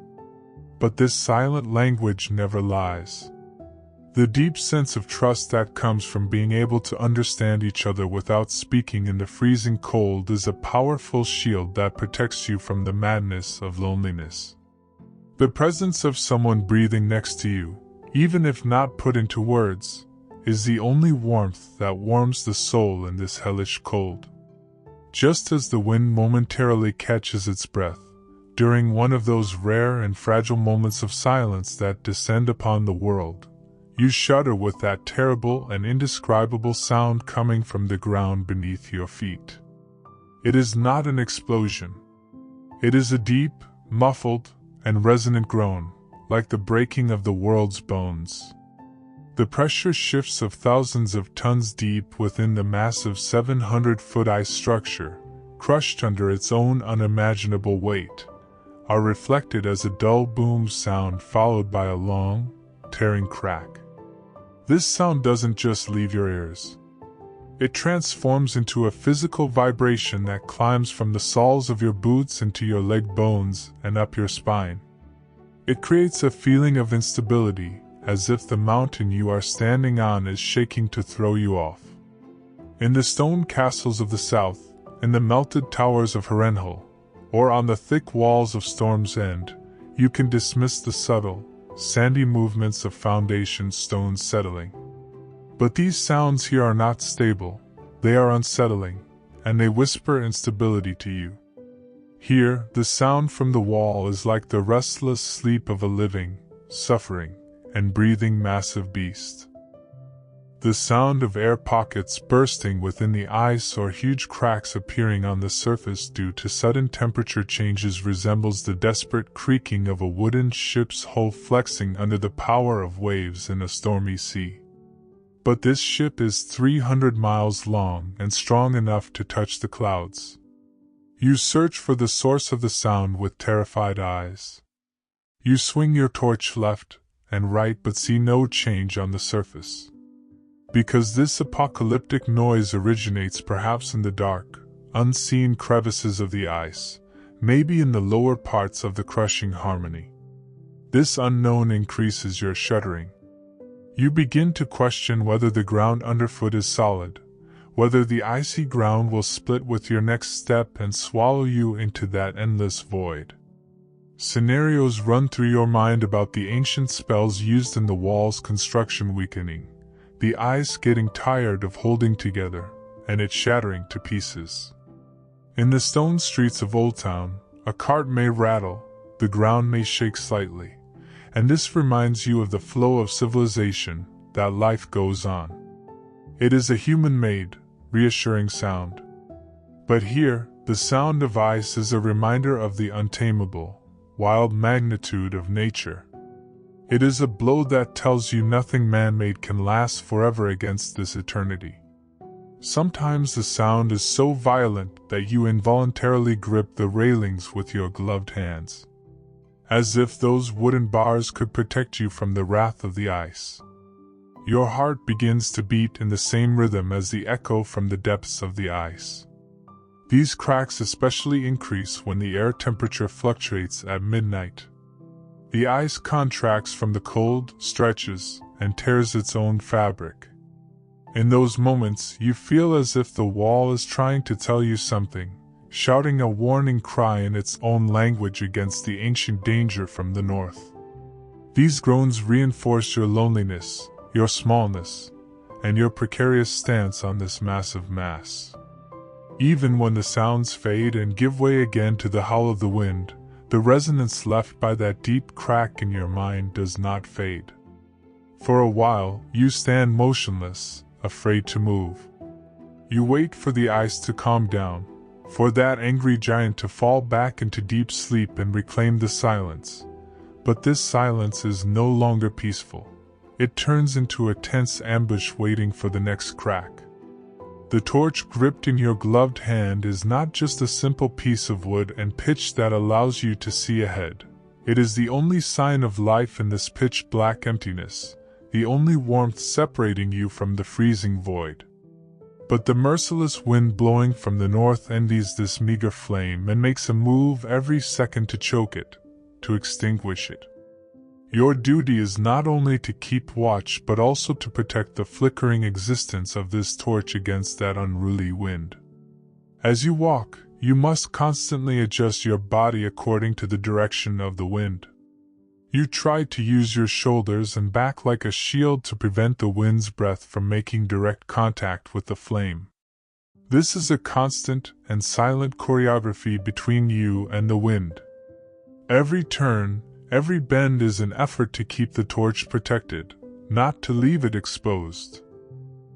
But this silent language never lies. The deep sense of trust that comes from being able to understand each other without speaking in the freezing cold is a powerful shield that protects you from the madness of loneliness. The presence of someone breathing next to you, even if not put into words, is the only warmth that warms the soul in this hellish cold. Just as the wind momentarily catches its breath, during one of those rare and fragile moments of silence that descend upon the world, you shudder with that terrible and indescribable sound coming from the ground beneath your feet. It is not an explosion. It is a deep, muffled, and resonant groan, like the breaking of the world's bones. The pressure shifts of thousands of tons deep within the massive 700-foot ice structure, crushed under its own unimaginable weight, are reflected as a dull boom sound followed by a long, tearing crack. This sound doesn't just leave your ears. It transforms into a physical vibration that climbs from the soles of your boots into your leg bones and up your spine. It creates a feeling of instability, as if the mountain you are standing on is shaking to throw you off. In the stone castles of the south, in the melted towers of Harrenhal, or on the thick walls of Storm's End, you can dismiss the subtle, sandy movements of foundation stones settling. But these sounds here are not stable, they are unsettling, and they whisper instability to you. Here, the sound from the wall is like the restless sleep of a living, suffering, and breathing massive beast. The sound of air pockets bursting within the ice or huge cracks appearing on the surface due to sudden temperature changes resembles the desperate creaking of a wooden ship's hull flexing under the power of waves in a stormy sea. But this ship is 300 miles long and strong enough to touch the clouds. You search for the source of the sound with terrified eyes. You swing your torch left and right but see no change on the surface. Because this apocalyptic noise originates perhaps in the dark, unseen crevices of the ice, maybe in the lower parts of the crushing harmony. This unknown increases your shuddering. You begin to question whether the ground underfoot is solid, whether the icy ground will split with your next step and swallow you into that endless void. Scenarios run through your mind about the ancient spells used in the wall's construction weakening, the ice getting tired of holding together, and it shattering to pieces. In the stone streets of Old Town, a cart may rattle, the ground may shake slightly, and this reminds you of the flow of civilization, that life goes on. It is a human-made, reassuring sound. But here, the sound of ice is a reminder of the untamable, wild magnitude of nature. It is a blow that tells you nothing man-made can last forever against this eternity. Sometimes the sound is so violent that you involuntarily grip the railings with your gloved hands, as if those wooden bars could protect you from the wrath of the ice. Your heart begins to beat in the same rhythm as the echo from the depths of the ice. These cracks especially increase when the air temperature fluctuates at midnight. The ice contracts from the cold, stretches, and tears its own fabric. In those moments, you feel as if the wall is trying to tell you something, shouting a warning cry in its own language against the ancient danger from the north. These groans reinforce your loneliness, your smallness, and your precarious stance on this massive mass. Even when the sounds fade and give way again to the howl of the wind, the resonance left by that deep crack in your mind does not fade. For a while, you stand motionless, afraid to move. You wait for the ice to calm down, for that angry giant to fall back into deep sleep and reclaim the silence. But this silence is no longer peaceful. It turns into a tense ambush waiting for the next crack. The torch gripped in your gloved hand is not just a simple piece of wood and pitch that allows you to see ahead. It is the only sign of life in this pitch-black emptiness, the only warmth separating you from the freezing void. But the merciless wind blowing from the north envies this meager flame and makes a move every second to choke it, to extinguish it. Your duty is not only to keep watch but also to protect the flickering existence of this torch against that unruly wind. As you walk, you must constantly adjust your body according to the direction of the wind. You try to use your shoulders and back like a shield to prevent the wind's breath from making direct contact with the flame. This is a constant and silent choreography between you and the wind. Every turn, every bend is an effort to keep the torch protected, not to leave it exposed.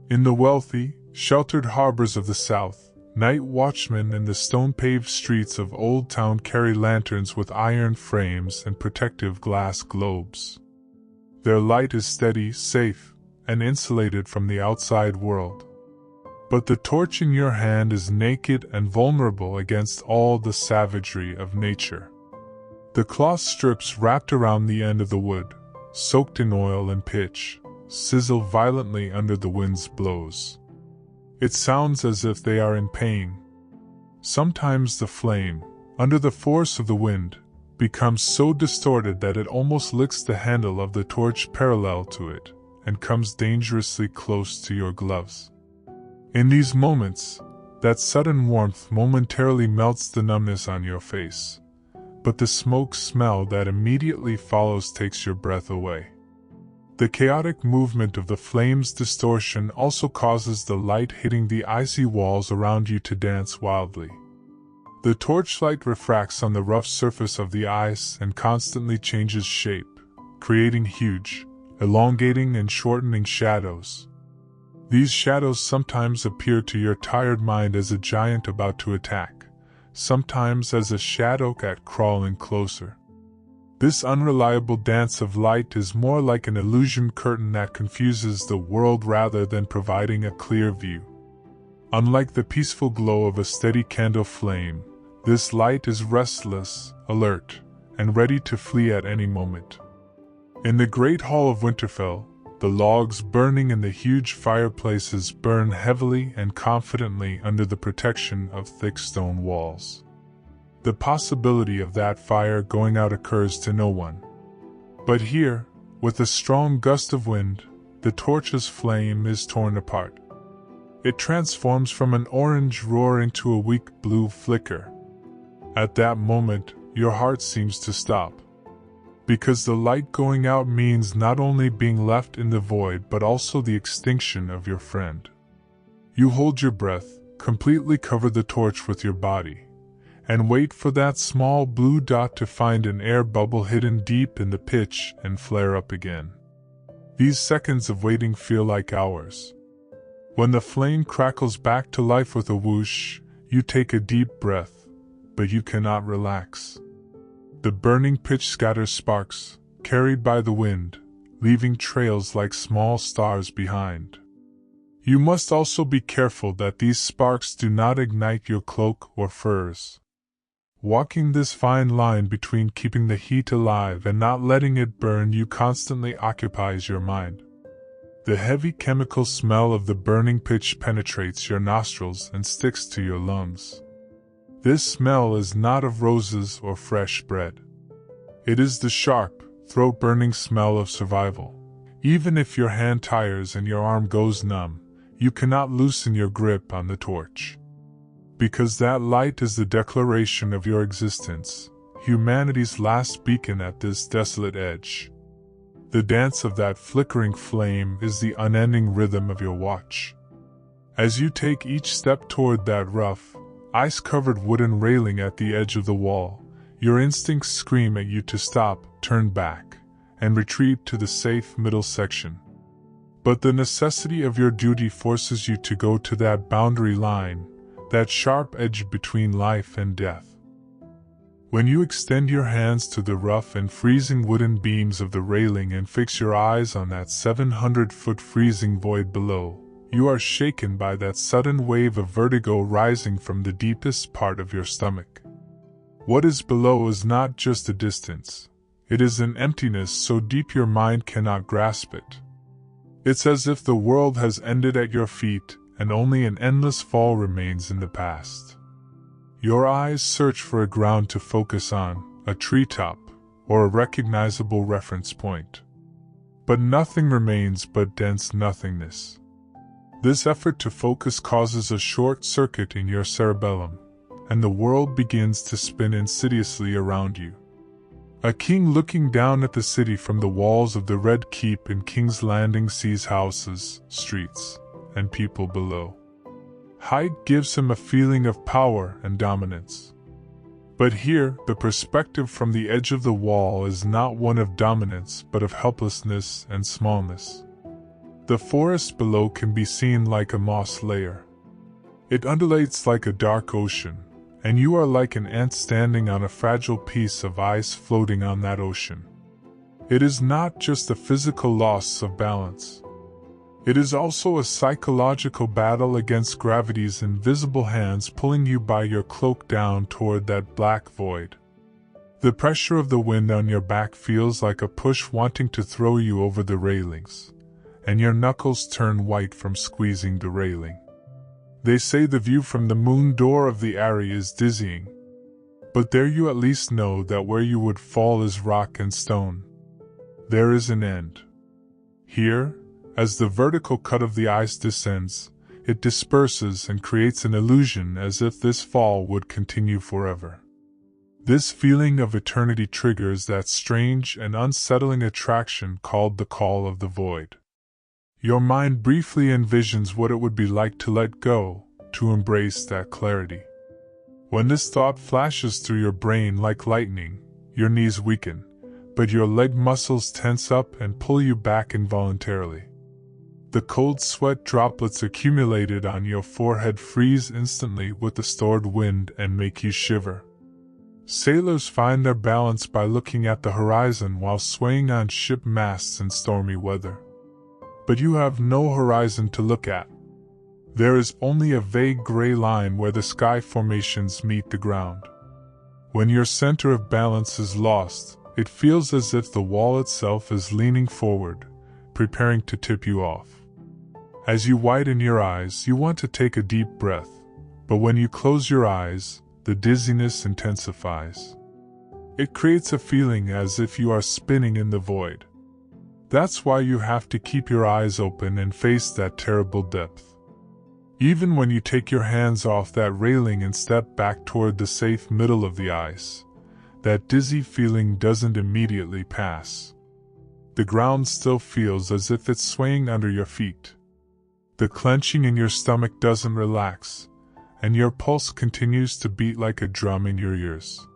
In the wealthy, sheltered harbors of the south, Night watchmen in the stone-paved streets of Old Town carry lanterns with iron frames and protective glass globes. Their light is steady, safe, and insulated from the outside world. But the torch in your hand is naked and vulnerable against all the savagery of nature. The cloth strips wrapped around the end of the wood, soaked in oil and pitch, sizzle violently under the wind's blows. It sounds as if they are in pain. Sometimes the flame, under the force of the wind, becomes so distorted that it almost licks the handle of the torch parallel to it, and comes dangerously close to your gloves. In these moments, that sudden warmth momentarily melts the numbness on your face, but the smoke smell that immediately follows takes your breath away. The chaotic movement of the flame's distortion also causes the light hitting the icy walls around you to dance wildly. The torchlight refracts on the rough surface of the ice and constantly changes shape, creating huge, elongating and shortening shadows. These shadows sometimes appear to your tired mind as a giant about to attack, sometimes as a shadow cat crawling closer. This unreliable dance of light is more like an illusion curtain that confuses the world rather than providing a clear view. Unlike the peaceful glow of a steady candle flame, this light is restless, alert, and ready to flee at any moment. In the great hall of Winterfell, the logs burning in the huge fireplaces burn heavily and confidently under the protection of thick stone walls. The possibility of that fire going out occurs to no one. But here, with a strong gust of wind, the torch's flame is torn apart. It transforms from an orange roar into a weak blue flicker. At that moment, your heart seems to stop. Because the light going out means not only being left in the void but also the extinction of your friend. You hold your breath, completely cover the torch with your body, and wait for that small blue dot to find an air bubble hidden deep in the pitch and flare up again. These seconds of waiting feel like hours. When the flame crackles back to life with a whoosh, you take a deep breath, but you cannot relax. The burning pitch scatters sparks, carried by the wind, leaving trails like small stars behind. You must also be careful that these sparks do not ignite your cloak or furs. Walking this fine line between keeping the heat alive and not letting it burn you constantly occupies your mind. The heavy chemical smell of the burning pitch penetrates your nostrils and sticks to your lungs. This smell is not of roses or fresh bread. It is the sharp, throat-burning smell of survival. Even if your hand tires and your arm goes numb, you cannot loosen your grip on the torch. Because that light is the declaration of your existence, humanity's last beacon at this desolate edge. The dance of that flickering flame is the unending rhythm of your watch. As you take each step toward that rough, ice-covered wooden railing at the edge of the wall, your instincts scream at you to stop, turn back, and retreat to the safe middle section. But the necessity of your duty forces you to go to that boundary line, that sharp edge between life and death. When you extend your hands to the rough and freezing wooden beams of the railing and fix your eyes on that 700-foot freezing void below, you are shaken by that sudden wave of vertigo rising from the deepest part of your stomach. What is below is not just a distance. It is an emptiness so deep your mind cannot grasp it. It's as if the world has ended at your feet and only an endless fall remains in the past. Your eyes search for a ground to focus on, a treetop, or a recognizable reference point. But nothing remains but dense nothingness. This effort to focus causes a short circuit in your cerebellum, and the world begins to spin insidiously around you. A king looking down at the city from the walls of the Red Keep in King's Landing sees houses, streets, and people below. Height gives him a feeling of power and dominance. But here, the perspective from the edge of the wall is not one of dominance but of helplessness and smallness. The forest below can be seen like a moss layer. It undulates like a dark ocean, and you are like an ant standing on a fragile piece of ice floating on that ocean. It is not just a physical loss of balance. It is also a psychological battle against gravity's invisible hands pulling you by your cloak down toward that black void. The pressure of the wind on your back feels like a push wanting to throw you over the railings, and your knuckles turn white from squeezing the railing. They say the view from the moon door of the Eyrie is dizzying, but there you at least know that where you would fall is rock and stone. There is an end. Here, as the vertical cut of the ice descends, it disperses and creates an illusion as if this fall would continue forever. This feeling of eternity triggers that strange and unsettling attraction called the call of the void. Your mind briefly envisions what it would be like to let go, to embrace that clarity. When this thought flashes through your brain like lightning, your knees weaken, but your leg muscles tense up and pull you back involuntarily. The cold sweat droplets accumulated on your forehead freeze instantly with the stored wind and make you shiver. Sailors find their balance by looking at the horizon while swaying on ship masts in stormy weather. But you have no horizon to look at. There is only a vague gray line where the sky formations meet the ground. When your center of balance is lost, it feels as if the wall itself is leaning forward, preparing to tip you off. As you widen your eyes, you want to take a deep breath, but when you close your eyes, the dizziness intensifies. It creates a feeling as if you are spinning in the void. That's why you have to keep your eyes open and face that terrible depth. Even when you take your hands off that railing and step back toward the safe middle of the ice, that dizzy feeling doesn't immediately pass. The ground still feels as if it's swaying under your feet. The clenching in your stomach doesn't relax, and your pulse continues to beat like a drum in your ears.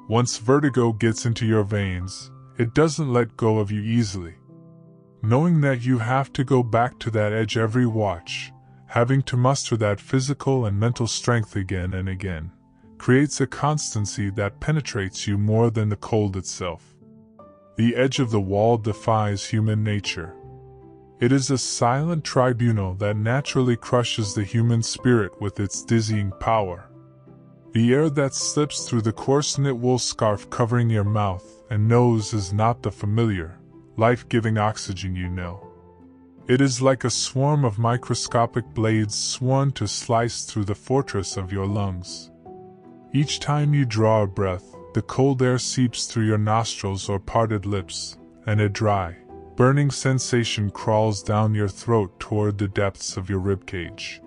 Once vertigo gets into your veins, it doesn't let go of you easily. Knowing that you have to go back to that edge every watch, having to muster that physical and mental strength again and again, creates a constancy that penetrates you more than the cold itself. The edge of the wall defies human nature. It is a silent tribunal that naturally crushes the human spirit with its dizzying power. The air that slips through the coarse knit wool scarf covering your mouth and nose is not the familiar, life-giving oxygen you know. It is like a swarm of microscopic blades sworn to slice through the fortress of your lungs. Each time you draw a breath, the cold air seeps through your nostrils or parted lips, and a dry, burning sensation crawls down your throat toward the depths of your ribcage.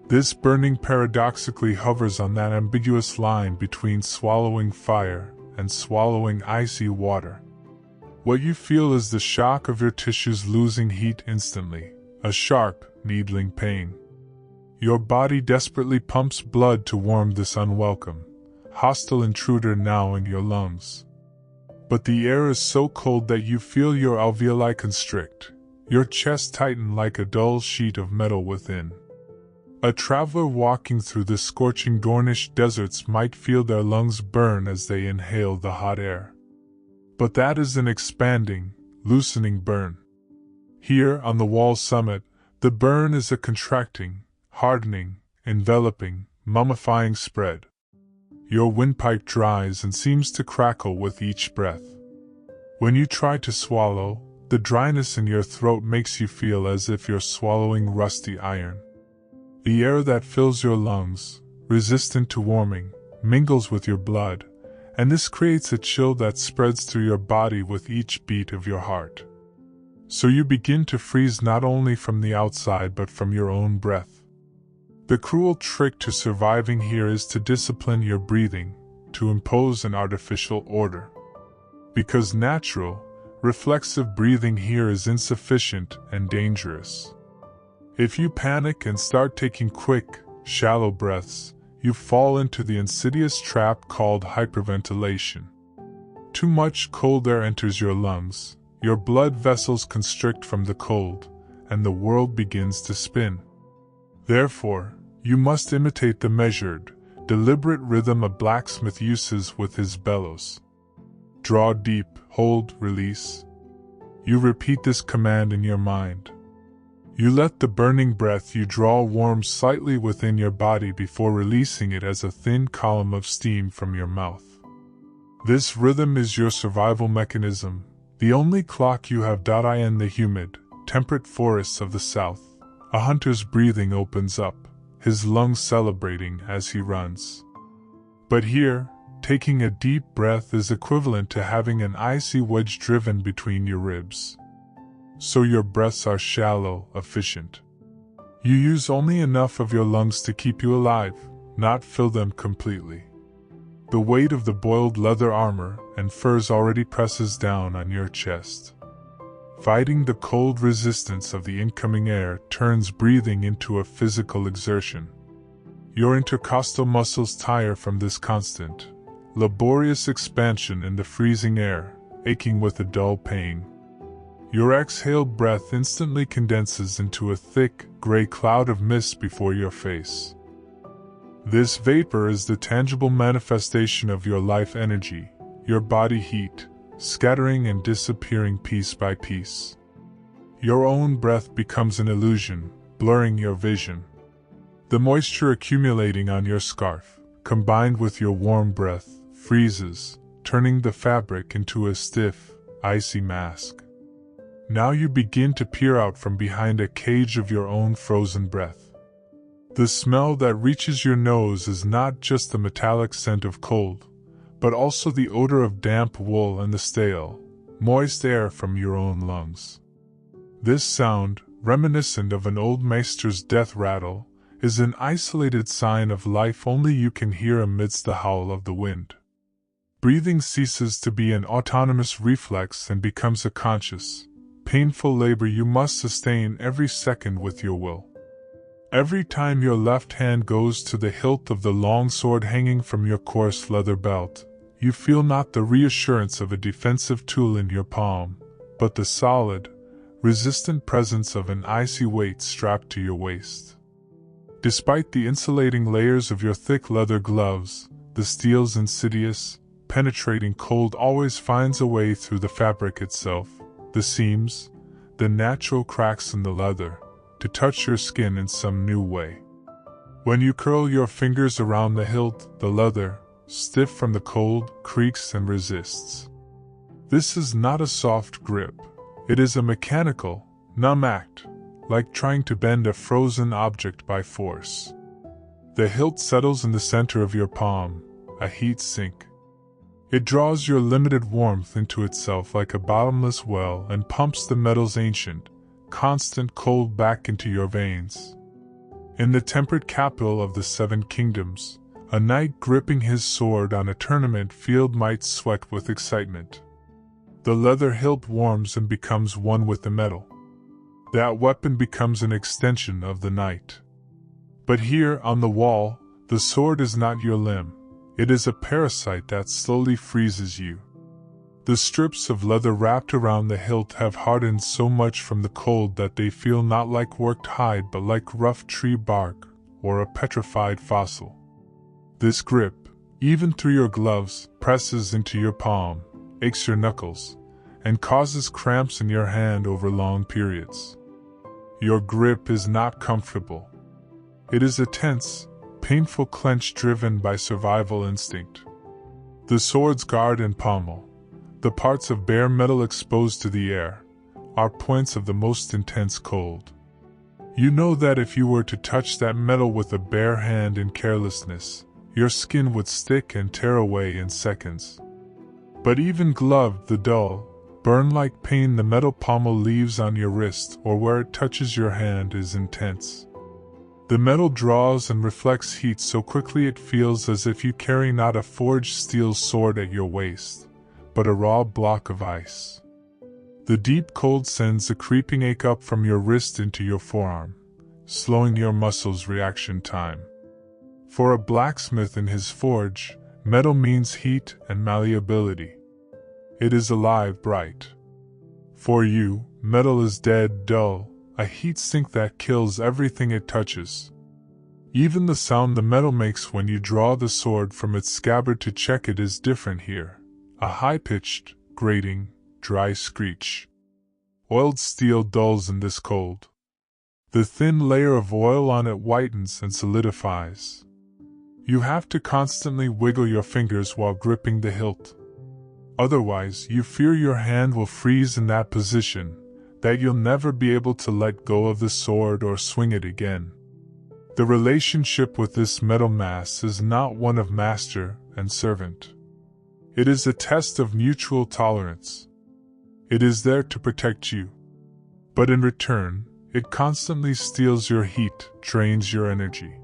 This burning paradoxically hovers on that ambiguous line between swallowing fire and swallowing icy water. What you feel is the shock of your tissues losing heat instantly, a sharp, needling pain. Your body desperately pumps blood to warm this unwelcome, hostile intruder now in your lungs. But the air is so cold that you feel your alveoli constrict, your chest tighten like a dull sheet of metal within. A traveler walking through the scorching Dornish deserts might feel their lungs burn as they inhale the hot air. But that is an expanding, loosening burn. Here, on the wall's summit, the burn is a contracting, hardening, enveloping, mummifying spread. Your windpipe dries and seems to crackle with each breath. When you try to swallow, the dryness in your throat makes you feel as if you're swallowing rusty iron. The air that fills your lungs, resistant to warming, mingles with your blood, and this creates a chill that spreads through your body with each beat of your heart. So you begin to freeze not only from the outside but from your own breath. The cruel trick to surviving here is to discipline your breathing, to impose an artificial order. Because natural, reflexive breathing here is insufficient and dangerous. If you panic and start taking quick, shallow breaths, you fall into the insidious trap called hyperventilation. Too much cold air enters your lungs, your blood vessels constrict from the cold, and the world begins to spin. Therefore, You must imitate the measured, deliberate rhythm a blacksmith uses with his bellows. Draw deep, hold, release. You repeat this command in your mind. You let the burning breath you draw warm slightly within your body before releasing it as a thin column of steam from your mouth. This rhythm is your survival mechanism, the only clock you have. In the humid, temperate forests of the south, a hunter's breathing opens up, his lungs celebrating as he runs. But here, taking a deep breath is equivalent to having an icy wedge driven between your ribs. So your breaths are shallow, efficient. You use only enough of your lungs to keep you alive, not fill them completely. The weight of the boiled leather armor and furs already presses down on your chest. Fighting the cold resistance of the incoming air turns breathing into a physical exertion. Your intercostal muscles tire from this constant, laborious expansion in the freezing air, aching with a dull pain. Your exhaled breath instantly condenses into a thick, gray cloud of mist before your face. This vapor is the tangible manifestation of your life energy, your body heat, scattering and disappearing piece by piece. Your own breath becomes an illusion, blurring your vision. The moisture accumulating on your scarf, combined with your warm breath, freezes, turning the fabric into a stiff, icy mask. Now you begin to peer out from behind a cage of your own frozen breath. The smell that reaches your nose is not just the metallic scent of cold, but also the odor of damp wool and the stale, moist air from your own lungs. This sound, reminiscent of an old maester's death rattle, is an isolated sign of life only you can hear amidst the howl of the wind. Breathing ceases to be an autonomous reflex and becomes a conscious, painful labor you must sustain every second with your will. Every time your left hand goes to the hilt of the long sword hanging from your coarse leather belt, you feel not the reassurance of a defensive tool in your palm, but the solid, resistant presence of an icy weight strapped to your waist. Despite the insulating layers of your thick leather gloves, the steel's insidious, penetrating cold always finds a way through the fabric itself, the seams, the natural cracks in the leather, to touch your skin in some new way. When you curl your fingers around the hilt, the leather, stiff from the cold, creaks and resists. This is not a soft grip. It is a mechanical, numb act, like trying to bend a frozen object by force. The hilt settles in the center of your palm, a heat sink. It draws your limited warmth into itself like a bottomless well and pumps the metal's ancient, constant cold back into your veins. In the temperate capital of the Seven Kingdoms, a knight gripping his sword on a tournament field might sweat with excitement. The leather hilt warms and becomes one with the metal. That weapon becomes an extension of the knight. But here, on the wall, the sword is not your limb. It is a parasite that slowly freezes you. The strips of leather wrapped around the hilt have hardened so much from the cold that they feel not like worked hide but like rough tree bark or a petrified fossil. This grip, even through your gloves, presses into your palm, aches your knuckles, and causes cramps in your hand over long periods. Your grip is not comfortable. It is a tense, painful clench driven by survival instinct. The sword's guard and pommel, the parts of bare metal exposed to the air, are points of the most intense cold. You know that if you were to touch that metal with a bare hand in carelessness, your skin would stick and tear away in seconds. But even gloved, the dull, burn-like pain the metal pommel leaves on your wrist or where it touches your hand is intense. The metal draws and reflects heat so quickly it feels as if you carry not a forged steel sword at your waist, but a raw block of ice. The deep cold sends a creeping ache up from your wrist into your forearm, slowing your muscles' reaction time. For a blacksmith in his forge, metal means heat and malleability. It is alive, bright. For you, metal is dead, dull, a heat sink that kills everything it touches. Even the sound the metal makes when you draw the sword from its scabbard to check it is different here. A high-pitched, grating, dry screech. Oiled steel dulls in this cold. The thin layer of oil on it whitens and solidifies. You have to constantly wiggle your fingers while gripping the hilt. Otherwise, you fear your hand will freeze in that position, that you'll never be able to let go of the sword or swing it again. The relationship with this metal mass is not one of master and servant. It is a test of mutual tolerance. It is there to protect you. But in return, it constantly steals your heat, drains your energy.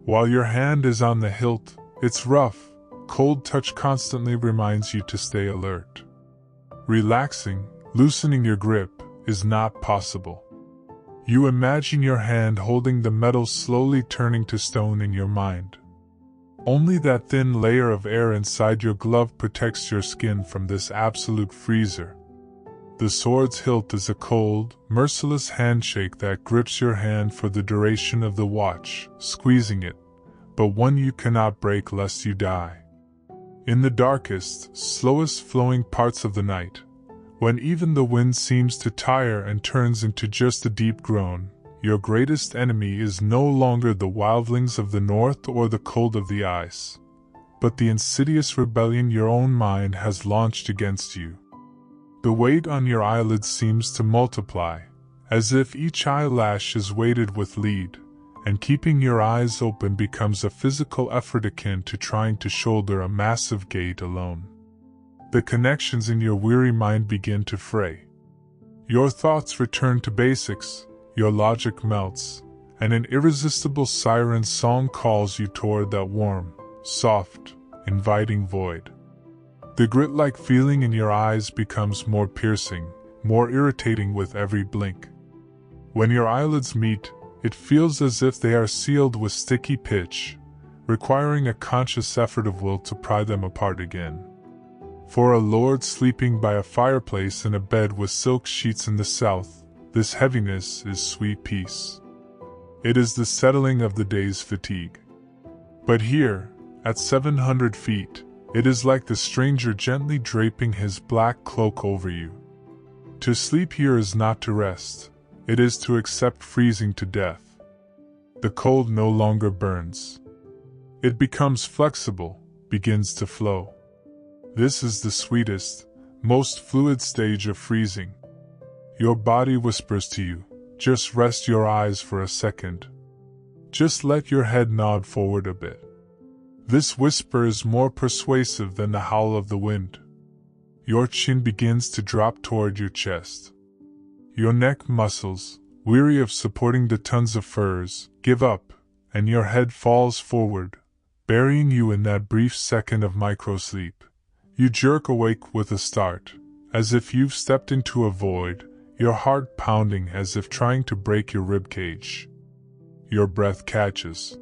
While your hand is on the hilt, its rough, cold touch constantly reminds you to stay alert. Relaxing, loosening your grip, is not possible. You imagine your hand holding the metal slowly turning to stone in your mind. Only that thin layer of air inside your glove protects your skin from this absolute freezer. The sword's hilt is a cold, merciless handshake that grips your hand for the duration of the watch, squeezing it, but one you cannot break lest you die. In the darkest, slowest flowing parts of the night, when even the wind seems to tire and turns into just a deep groan, your greatest enemy is no longer the wildlings of the north or the cold of the ice, but the insidious rebellion your own mind has launched against you. The weight on your eyelids seems to multiply, as if each eyelash is weighted with lead, and keeping your eyes open becomes a physical effort akin to trying to shoulder a massive gate alone. The connections in your weary mind begin to fray. Your thoughts return to basics, your logic melts, and an irresistible siren song calls you toward that warm, soft, inviting void. The grit-like feeling in your eyes becomes more piercing, more irritating with every blink. When your eyelids meet, it feels as if they are sealed with sticky pitch, requiring a conscious effort of will to pry them apart again. For a lord sleeping by a fireplace in a bed with silk sheets in the south, this heaviness is sweet peace. It is the settling of the day's fatigue. But here, at 700 feet, it is like the stranger gently draping his black cloak over you. To sleep here is not to rest, it is to accept freezing to death. The cold no longer burns. It becomes flexible, begins to flow. This is the sweetest, most fluid stage of freezing. Your body whispers to you, just rest your eyes for a second. Just let your head nod forward a bit. This whisper is more persuasive than the howl of the wind. Your chin begins to drop toward your chest. Your neck muscles, weary of supporting the tons of furs, give up, and your head falls forward, burying you in that brief second of microsleep. You jerk awake with a start, as if you've stepped into a void, your heart pounding as if trying to break your ribcage. Your breath catches.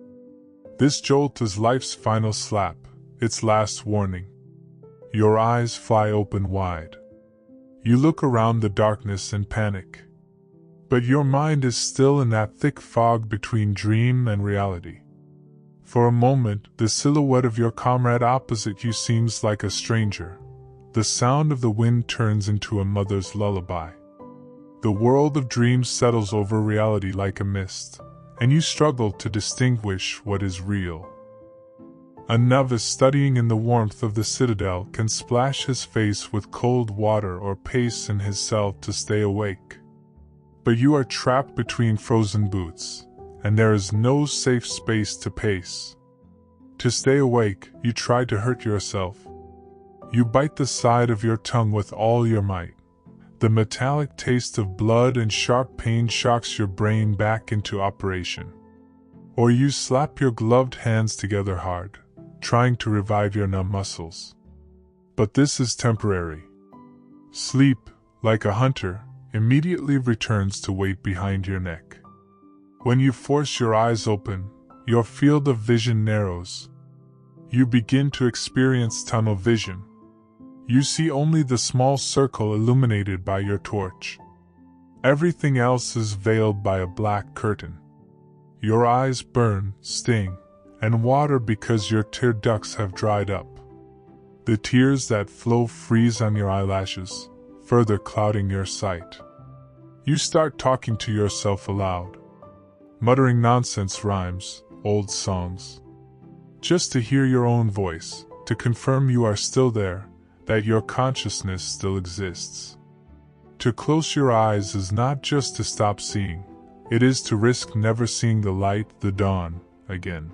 This jolt is life's final slap, its last warning. Your eyes fly open wide. You look around the darkness in panic. But your mind is still in that thick fog between dream and reality. For a moment, the silhouette of your comrade opposite you seems like a stranger. The sound of the wind turns into a mother's lullaby. The world of dreams settles over reality like a mist, and you struggle to distinguish what is real. A novice studying in the warmth of the citadel can splash his face with cold water or pace in his cell to stay awake. But you are trapped between frozen boots, and there is no safe space to pace. To stay awake, you try to hurt yourself. You bite the side of your tongue with all your might. The metallic taste of blood and sharp pain shocks your brain back into operation. Or you slap your gloved hands together hard, trying to revive your numb muscles. But this is temporary. Sleep, like a hunter, immediately returns to wait behind your neck. When you force your eyes open, your field of vision narrows. You begin to experience tunnel vision. You see only the small circle illuminated by your torch. Everything else is veiled by a black curtain. Your eyes burn, sting, and water because your tear ducts have dried up. The tears that flow freeze on your eyelashes, further clouding your sight. You start talking to yourself aloud, muttering nonsense rhymes, old songs. Just to hear your own voice, to confirm you are still there, that your consciousness still exists. To close your eyes is not just to stop seeing, it is to risk never seeing the light, the dawn, again.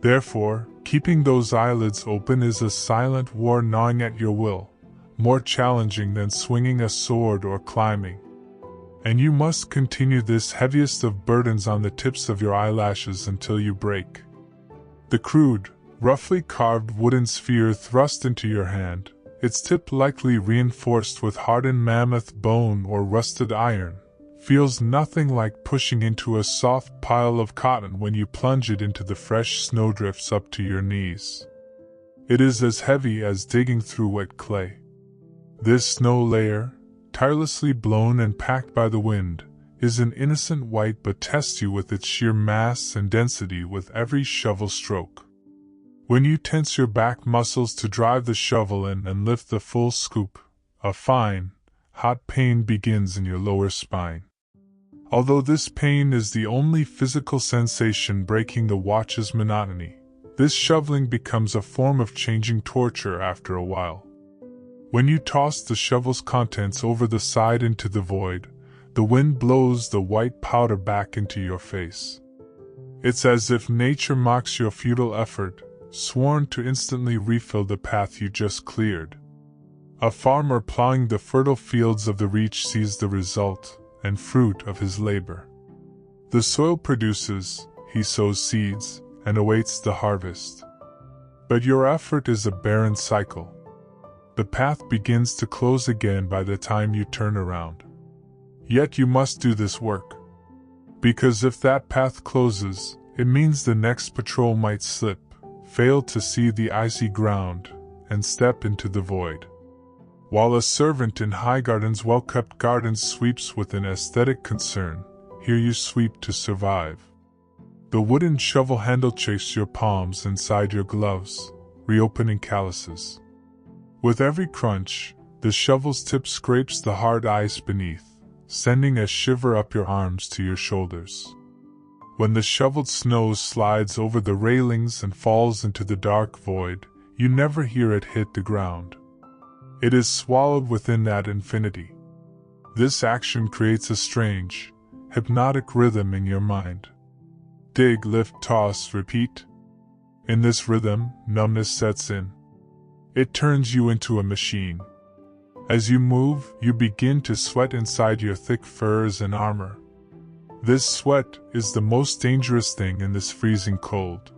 Therefore, keeping those eyelids open is a silent war gnawing at your will, more challenging than swinging a sword or climbing. And you must continue this heaviest of burdens on the tips of your eyelashes until you break. The crude, roughly carved wooden sphere thrust into your hand, its tip likely reinforced with hardened mammoth bone or rusted iron, feels nothing like pushing into a soft pile of cotton when you plunge it into the fresh snowdrifts up to your knees. It is as heavy as digging through wet clay. This snow layer, tirelessly blown and packed by the wind, is an innocent white but tests you with its sheer mass and density with every shovel stroke. When you tense your back muscles to drive the shovel in and lift the full scoop, a fine, hot pain begins in your lower spine. Although this pain is the only physical sensation breaking the watch's monotony, this shoveling becomes a form of changing torture after a while. When you toss the shovel's contents over the side into the void, the wind blows the white powder back into your face. It's as if nature mocks your futile effort, sworn to instantly refill the path you just cleared. A farmer plowing the fertile fields of the reach sees the result and fruit of his labor. The soil produces, he sows seeds, and awaits the harvest. But your effort is a barren cycle. The path begins to close again by the time you turn around. Yet you must do this work. Because if that path closes, it means the next patrol might slip, fail to see the icy ground, and step into the void. While a servant in Highgarden's well-kept gardens sweeps with an aesthetic concern, here you sweep to survive. The wooden shovel handle chafes your palms inside your gloves, reopening calluses. With every crunch, the shovel's tip scrapes the hard ice beneath, sending a shiver up your arms to your shoulders. When the shoveled snow slides over the railings and falls into the dark void, you never hear it hit the ground. It is swallowed within that infinity. This action creates a strange, hypnotic rhythm in your mind. Dig, lift, toss, repeat. In this rhythm, numbness sets in. It turns you into a machine. As you move, you begin to sweat inside your thick furs and armor. This sweat is the most dangerous thing in this freezing cold.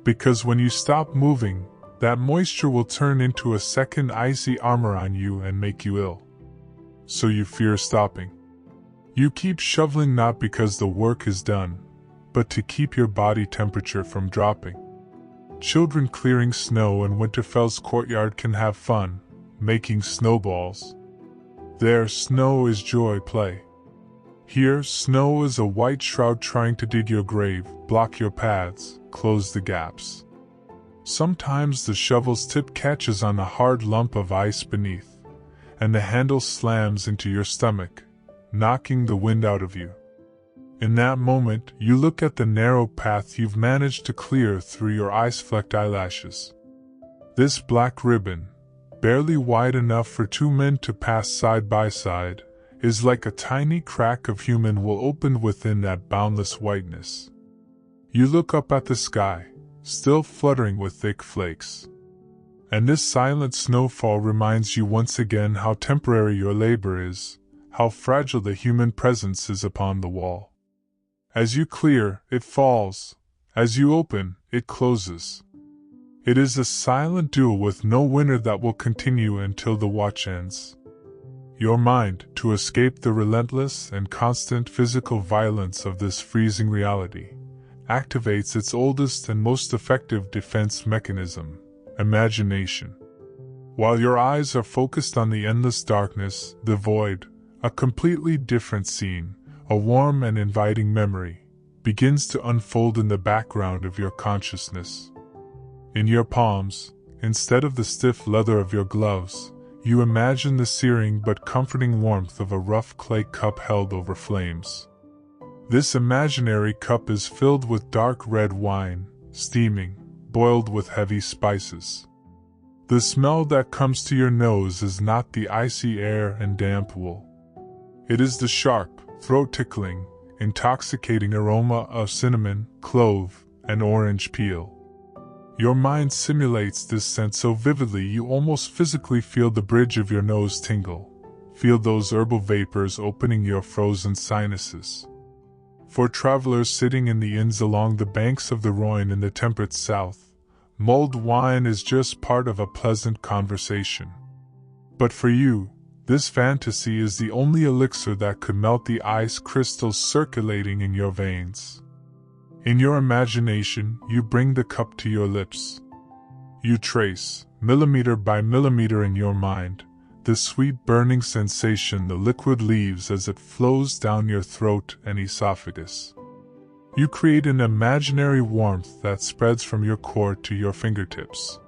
Because when you stop moving, that moisture will turn into a second icy armor on you and make you ill. So you fear stopping. You keep shoveling not because the work is done, but to keep your body temperature from dropping. Children clearing snow in Winterfell's courtyard can have fun, making snowballs. There, snow is joy play. Here, snow is a white shroud trying to dig your grave, block your paths, close the gaps. Sometimes the shovel's tip catches on a hard lump of ice beneath, and the handle slams into your stomach, knocking the wind out of you. In that moment, you look at the narrow path you've managed to clear through your ice-flecked eyelashes. This black ribbon, barely wide enough for two men to pass side by side, is like a tiny crack of human will opened within that boundless whiteness. You look up at the sky, still fluttering with thick flakes. And this silent snowfall reminds you once again how temporary your labor is, how fragile the human presence is upon the wall. As you clear, it falls. As you open, it closes. It is a silent duel with no winner that will continue until the watch ends. Your mind, to escape the relentless and constant physical violence of this freezing reality, activates its oldest and most effective defense mechanism, imagination. While your eyes are focused on the endless darkness, the void, a completely different scene, a warm and inviting memory, begins to unfold in the background of your consciousness. In your palms, instead of the stiff leather of your gloves, you imagine the searing but comforting warmth of a rough clay cup held over flames. This imaginary cup is filled with dark red wine, steaming, boiled with heavy spices. The smell that comes to your nose is not the icy air and damp wool. It is the sharp, throat-tickling, intoxicating aroma of cinnamon, clove, and orange peel. Your mind simulates this scent so vividly you almost physically feel the bridge of your nose tingle, feel those herbal vapors opening your frozen sinuses. For travelers sitting in the inns along the banks of the Rhône in the temperate south, mulled wine is just part of a pleasant conversation. But for you, this fantasy is the only elixir that could melt the ice crystals circulating in your veins. In your imagination, you bring the cup to your lips. You trace, millimeter by millimeter in your mind, the sweet burning sensation the liquid leaves as it flows down your throat and esophagus. You create an imaginary warmth that spreads from your core to your fingertips.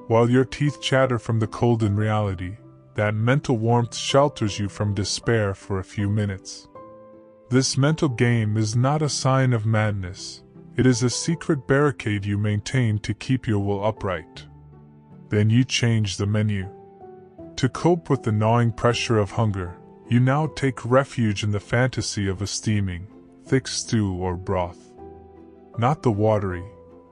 While your teeth chatter from the cold in reality, that mental warmth shelters you from despair for a few minutes. This mental game is not a sign of madness, it is a secret barricade you maintain to keep your will upright. Then you change the menu. To cope with the gnawing pressure of hunger, you now take refuge in the fantasy of a steaming, thick stew or broth. Not the watery,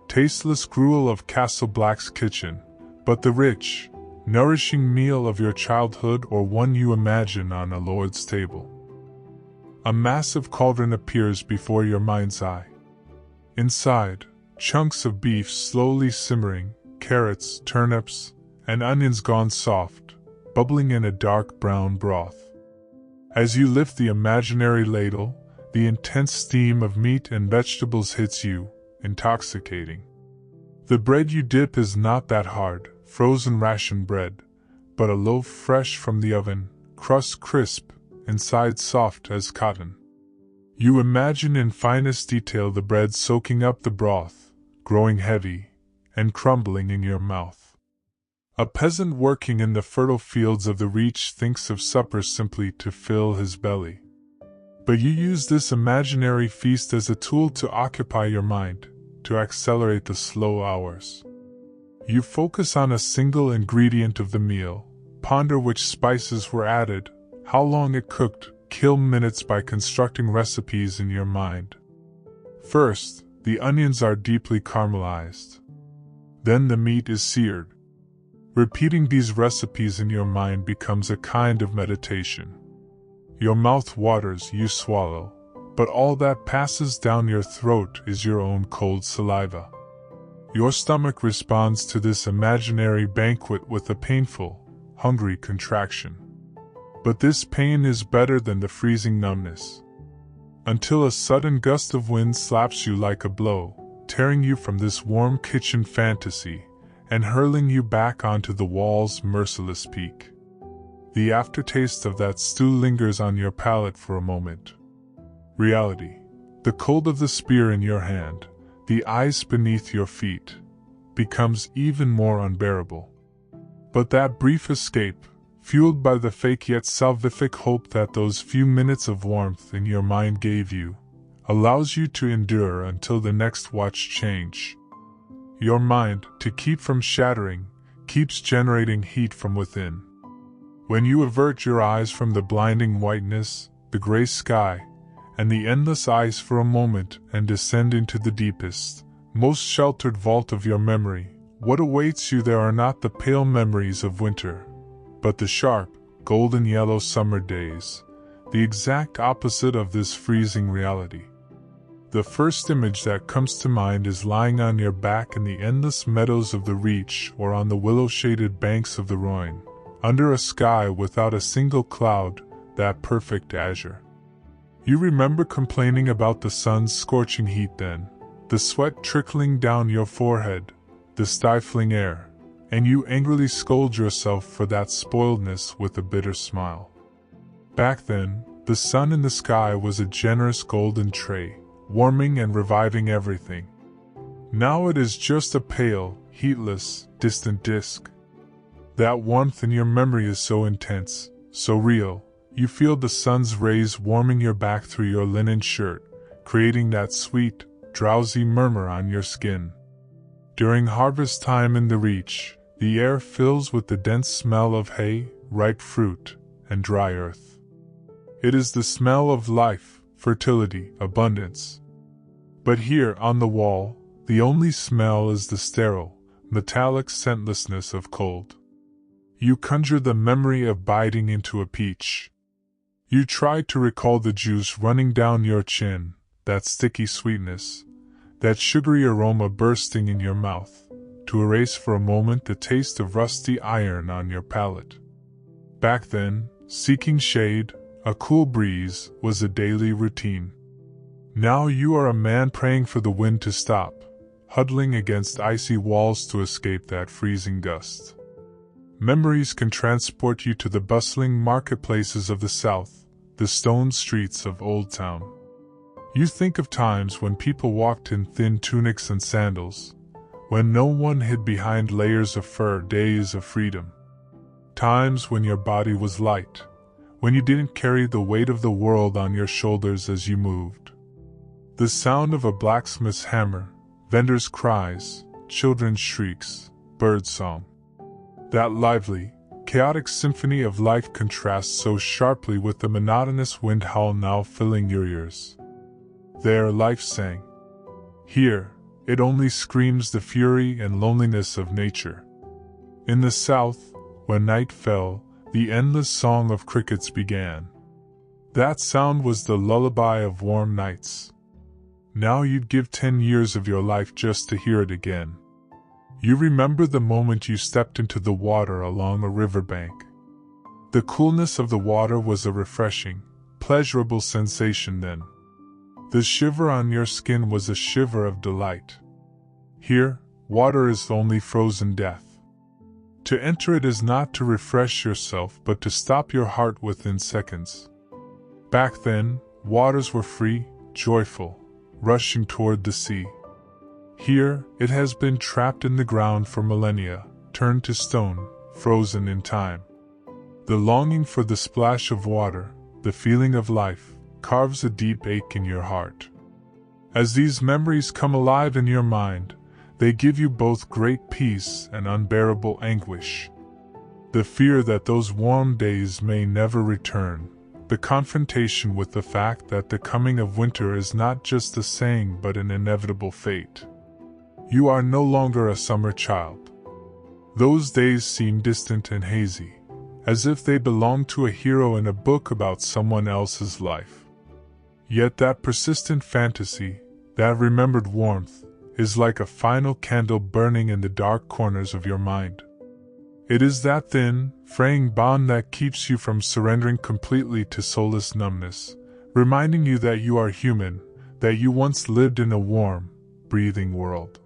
tasteless gruel of Castle Black's kitchen, but the rich, nourishing meal of your childhood or one you imagine on a lord's table. A massive cauldron appears before your mind's eye. Inside, chunks of beef slowly simmering, carrots, turnips, and onions gone soft, bubbling in a dark brown broth. As you lift the imaginary ladle, the intense steam of meat and vegetables hits you, intoxicating. The bread you dip is not that hard, frozen ration bread, but a loaf fresh from the oven, crust crisp, inside soft as cotton. You imagine in finest detail the bread soaking up the broth, growing heavy, and crumbling in your mouth. A peasant working in the fertile fields of the Reach thinks of supper simply to fill his belly. But you use this imaginary feast as a tool to occupy your mind, to accelerate the slow hours. You focus on a single ingredient of the meal, ponder which spices were added, how long it cooked, kill minutes by constructing recipes in your mind. First, the onions are deeply caramelized. Then the meat is seared. Repeating these recipes in your mind becomes a kind of meditation. Your mouth waters, you swallow, but all that passes down your throat is your own cold saliva. Your stomach responds to this imaginary banquet with a painful, hungry contraction. But this pain is better than the freezing numbness. Until a sudden gust of wind slaps you like a blow, tearing you from this warm kitchen fantasy, and hurling you back onto the wall's merciless peak. The aftertaste of that stew lingers on your palate for a moment. Reality, the cold of the spear in your hand, the ice beneath your feet, becomes even more unbearable. But that brief escape, fueled by the fake yet salvific hope that those few minutes of warmth in your mind gave you, allows you to endure until the next watch change. Your mind, to keep from shattering, keeps generating heat from within. When you avert your eyes from the blinding whiteness, the gray sky, and the endless ice for a moment and descend into the deepest, most sheltered vault of your memory, what awaits you there are not the pale memories of winter, but the sharp, golden yellow summer days, the exact opposite of this freezing reality. The first image that comes to mind is lying on your back in the endless meadows of the Reach or on the willow-shaded banks of the Rhône, under a sky without a single cloud, that perfect azure. You remember complaining about the sun's scorching heat then, the sweat trickling down your forehead, the stifling air, and you angrily scold yourself for that spoiledness with a bitter smile. Back then, the sun in the sky was a generous golden tray, warming and reviving everything. Now it is just a pale, heatless, distant disk. That warmth in your memory is so intense, so real, you feel the sun's rays warming your back through your linen shirt, creating that sweet, drowsy murmur on your skin. During harvest time in the Reach, the air fills with the dense smell of hay, ripe fruit, and dry earth. It is the smell of life, fertility, abundance. But here on the wall, the only smell is the sterile, metallic scentlessness of cold. You conjure the memory of biting into a peach. You try to recall the juice running down your chin, that sticky sweetness, that sugary aroma bursting in your mouth, to erase for a moment the taste of rusty iron on your palate. Back then, seeking shade, a cool breeze, was a daily routine. Now you are a man praying for the wind to stop, huddling against icy walls to escape that freezing gust. Memories can transport you to the bustling marketplaces of the South, the stone streets of Old Town. You think of times when people walked in thin tunics and sandals, when no one hid behind layers of fur, days of freedom. Times when your body was light, when you didn't carry the weight of the world on your shoulders as you moved. The sound of a blacksmith's hammer, vendors' cries, children's shrieks, birds' song. That lively, chaotic symphony of life contrasts so sharply with the monotonous wind howl now filling your ears. There life sang. Here, it only screams the fury and loneliness of nature. In the South, when night fell, the endless song of crickets began. That sound was the lullaby of warm nights. Now you'd give 10 years of your life just to hear it again. You remember the moment you stepped into the water along a riverbank. The coolness of the water was a refreshing, pleasurable sensation then. The shiver on your skin was a shiver of delight. Here, water is only frozen death. To enter it is not to refresh yourself but to stop your heart within seconds. Back then, waters were free, joyful, rushing toward the sea. Here, it has been trapped in the ground for millennia, turned to stone, frozen in time. The longing for the splash of water, the feeling of life, carves a deep ache in your heart. As these memories come alive in your mind, they give you both great peace and unbearable anguish. The fear that those warm days may never return, the confrontation with the fact that the coming of winter is not just a saying but an inevitable fate. You are no longer a summer child. Those days seem distant and hazy, as if they belonged to a hero in a book about someone else's life. Yet that persistent fantasy, that remembered warmth, is like a final candle burning in the dark corners of your mind. It is that thin, fraying bond that keeps you from surrendering completely to soulless numbness, reminding you that you are human, that you once lived in a warm, breathing world.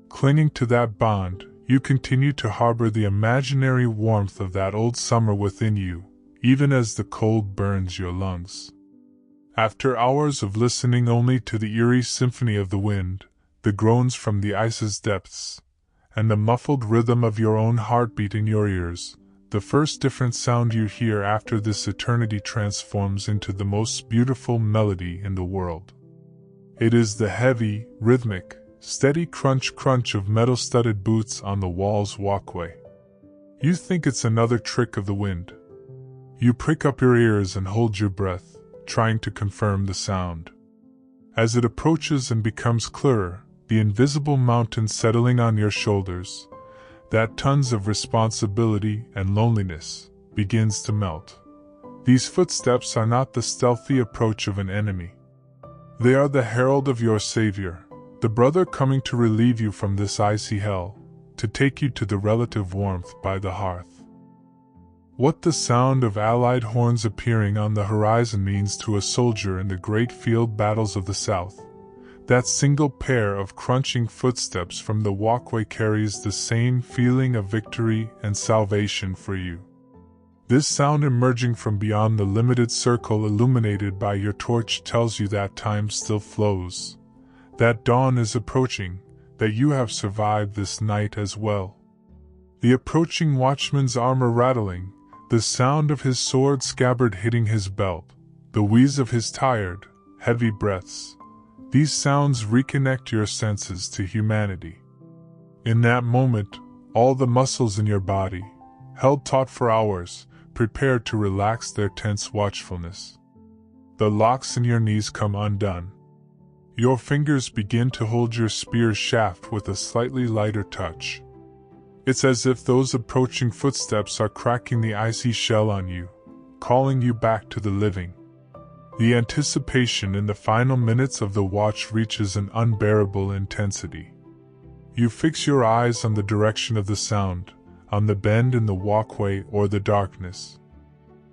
Clinging to that bond, you continue to harbor the imaginary warmth of that old summer within you, even as the cold burns your lungs. After hours of listening only to the eerie symphony of the wind, the groans from the ice's depths, and the muffled rhythm of your own heartbeat in your ears, the first different sound you hear after this eternity transforms into the most beautiful melody in the world. It is the heavy, rhythmic, steady crunch of metal-studded boots on the wall's walkway. You think it's another trick of the wind. You prick up your ears and hold your breath, trying to confirm the sound. As it approaches and becomes clearer, the invisible mountain settling on your shoulders, that tons of responsibility and loneliness, begins to melt. These footsteps are not the stealthy approach of an enemy. They are the herald of your Savior, the brother coming to relieve you from this icy hell, to take you to the relative warmth by the hearth. What the sound of allied horns appearing on the horizon means to a soldier in the great field battles of the South, that single pair of crunching footsteps from the walkway carries the same feeling of victory and salvation for you. This sound emerging from beyond the limited circle illuminated by your torch tells you that time still flows, that dawn is approaching, that you have survived this night as well. The approaching watchman's armor rattling, the sound of his sword scabbard hitting his belt, the wheeze of his tired, heavy breaths, these sounds reconnect your senses to humanity. In that moment, all the muscles in your body, held taut for hours, prepare to relax their tense watchfulness. The locks in your knees come undone. Your fingers begin to hold your spear shaft with a slightly lighter touch. It's as if those approaching footsteps are cracking the icy shell on you, calling you back to the living. The anticipation in the final minutes of the watch reaches an unbearable intensity. You fix your eyes on the direction of the sound, on the bend in the walkway or the darkness.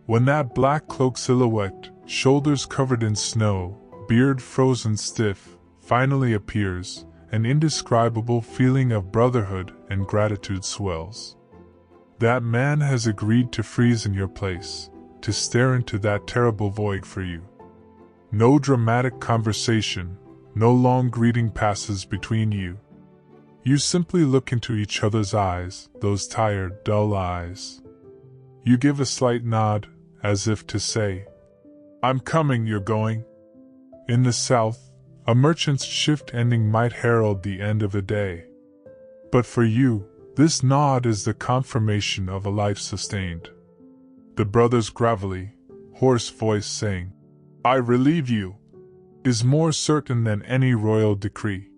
When that black cloak silhouette, shoulders covered in snow, beard frozen stiff, finally appears, an indescribable feeling of brotherhood and gratitude swells. That man has agreed to freeze in your place, to stare into that terrible void for you. No dramatic conversation, no long greeting passes between you. You simply look into each other's eyes, those tired, dull eyes. You give a slight nod, as if to say, "I'm coming, you're going." In the South, a merchant's shift ending might herald the end of a day. But for you, this nod is the confirmation of a life sustained. The brother's gravelly, hoarse voice saying, "I relieve you," is more certain than any royal decree.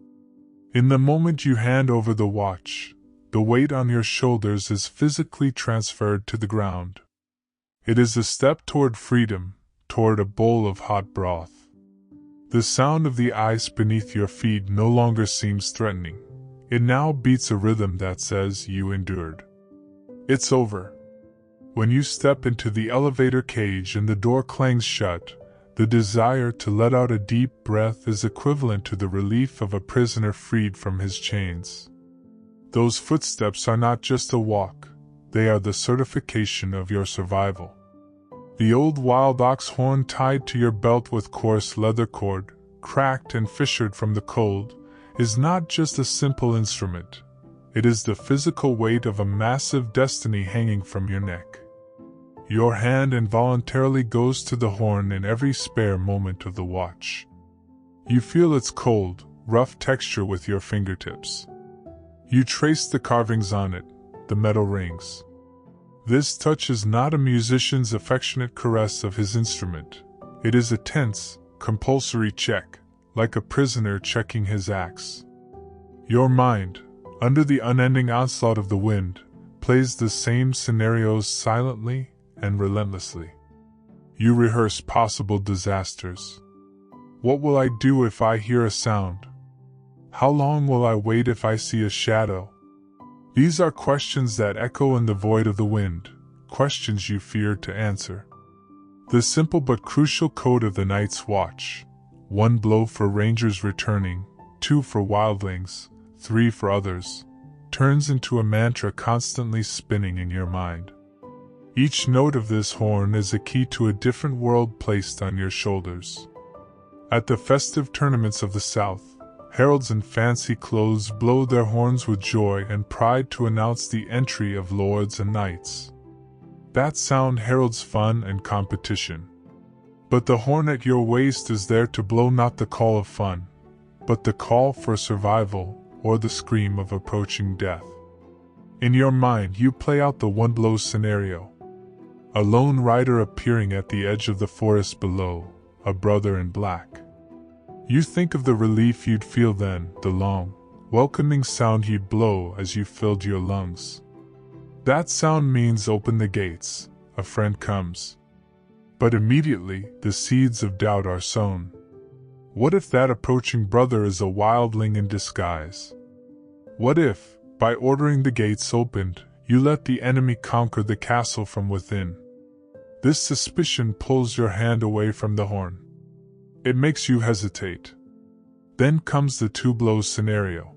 In the moment you hand over the watch, the weight on your shoulders is physically transferred to the ground. It is a step toward freedom, toward a bowl of hot broth. The sound of the ice beneath your feet no longer seems threatening. It now beats a rhythm that says you endured. It's over. When you step into the elevator cage and the door clangs shut, the desire to let out a deep breath is equivalent to the relief of a prisoner freed from his chains. Those footsteps are not just a walk, they are the certification of your survival. The old wild ox horn tied to your belt with coarse leather cord, cracked and fissured from the cold, is not just a simple instrument. It is the physical weight of a massive destiny hanging from your neck. Your hand involuntarily goes to the horn in every spare moment of the watch. You feel its cold, rough texture with your fingertips. You trace the carvings on it, the metal rings. This touch is not a musician's affectionate caress of his instrument. It is a tense, compulsory check, like a prisoner checking his axe. Your mind, under the unending onslaught of the wind, plays the same scenarios silently and relentlessly. You rehearse possible disasters. What will I do if I hear a sound? How long will I wait if I see a shadow? These are questions that echo in the void of the wind, questions you fear to answer. The simple but crucial code of the night's watch: 1 blow for rangers returning, 2 for wildlings, 3 for others, turns into a mantra constantly spinning in your mind. Each note of this horn is a key to a different world placed on your shoulders. At the festive tournaments of the South, heralds in fancy clothes blow their horns with joy and pride to announce the entry of lords and knights. That sound heralds fun and competition. But the horn at your waist is there to blow not the call of fun, but the call for survival or the scream of approaching death. In your mind you play out the 1-blow scenario. A lone rider appearing at the edge of the forest below, a brother in black. You think of the relief you'd feel then, the long, welcoming sound you'd blow as you filled your lungs. That sound means open the gates, a friend comes. But immediately, the seeds of doubt are sown. What if that approaching brother is a wildling in disguise? What if, by ordering the gates opened, you let the enemy conquer the castle from within? This suspicion pulls your hand away from the horn. It makes you hesitate. Then comes the 2-blow scenario.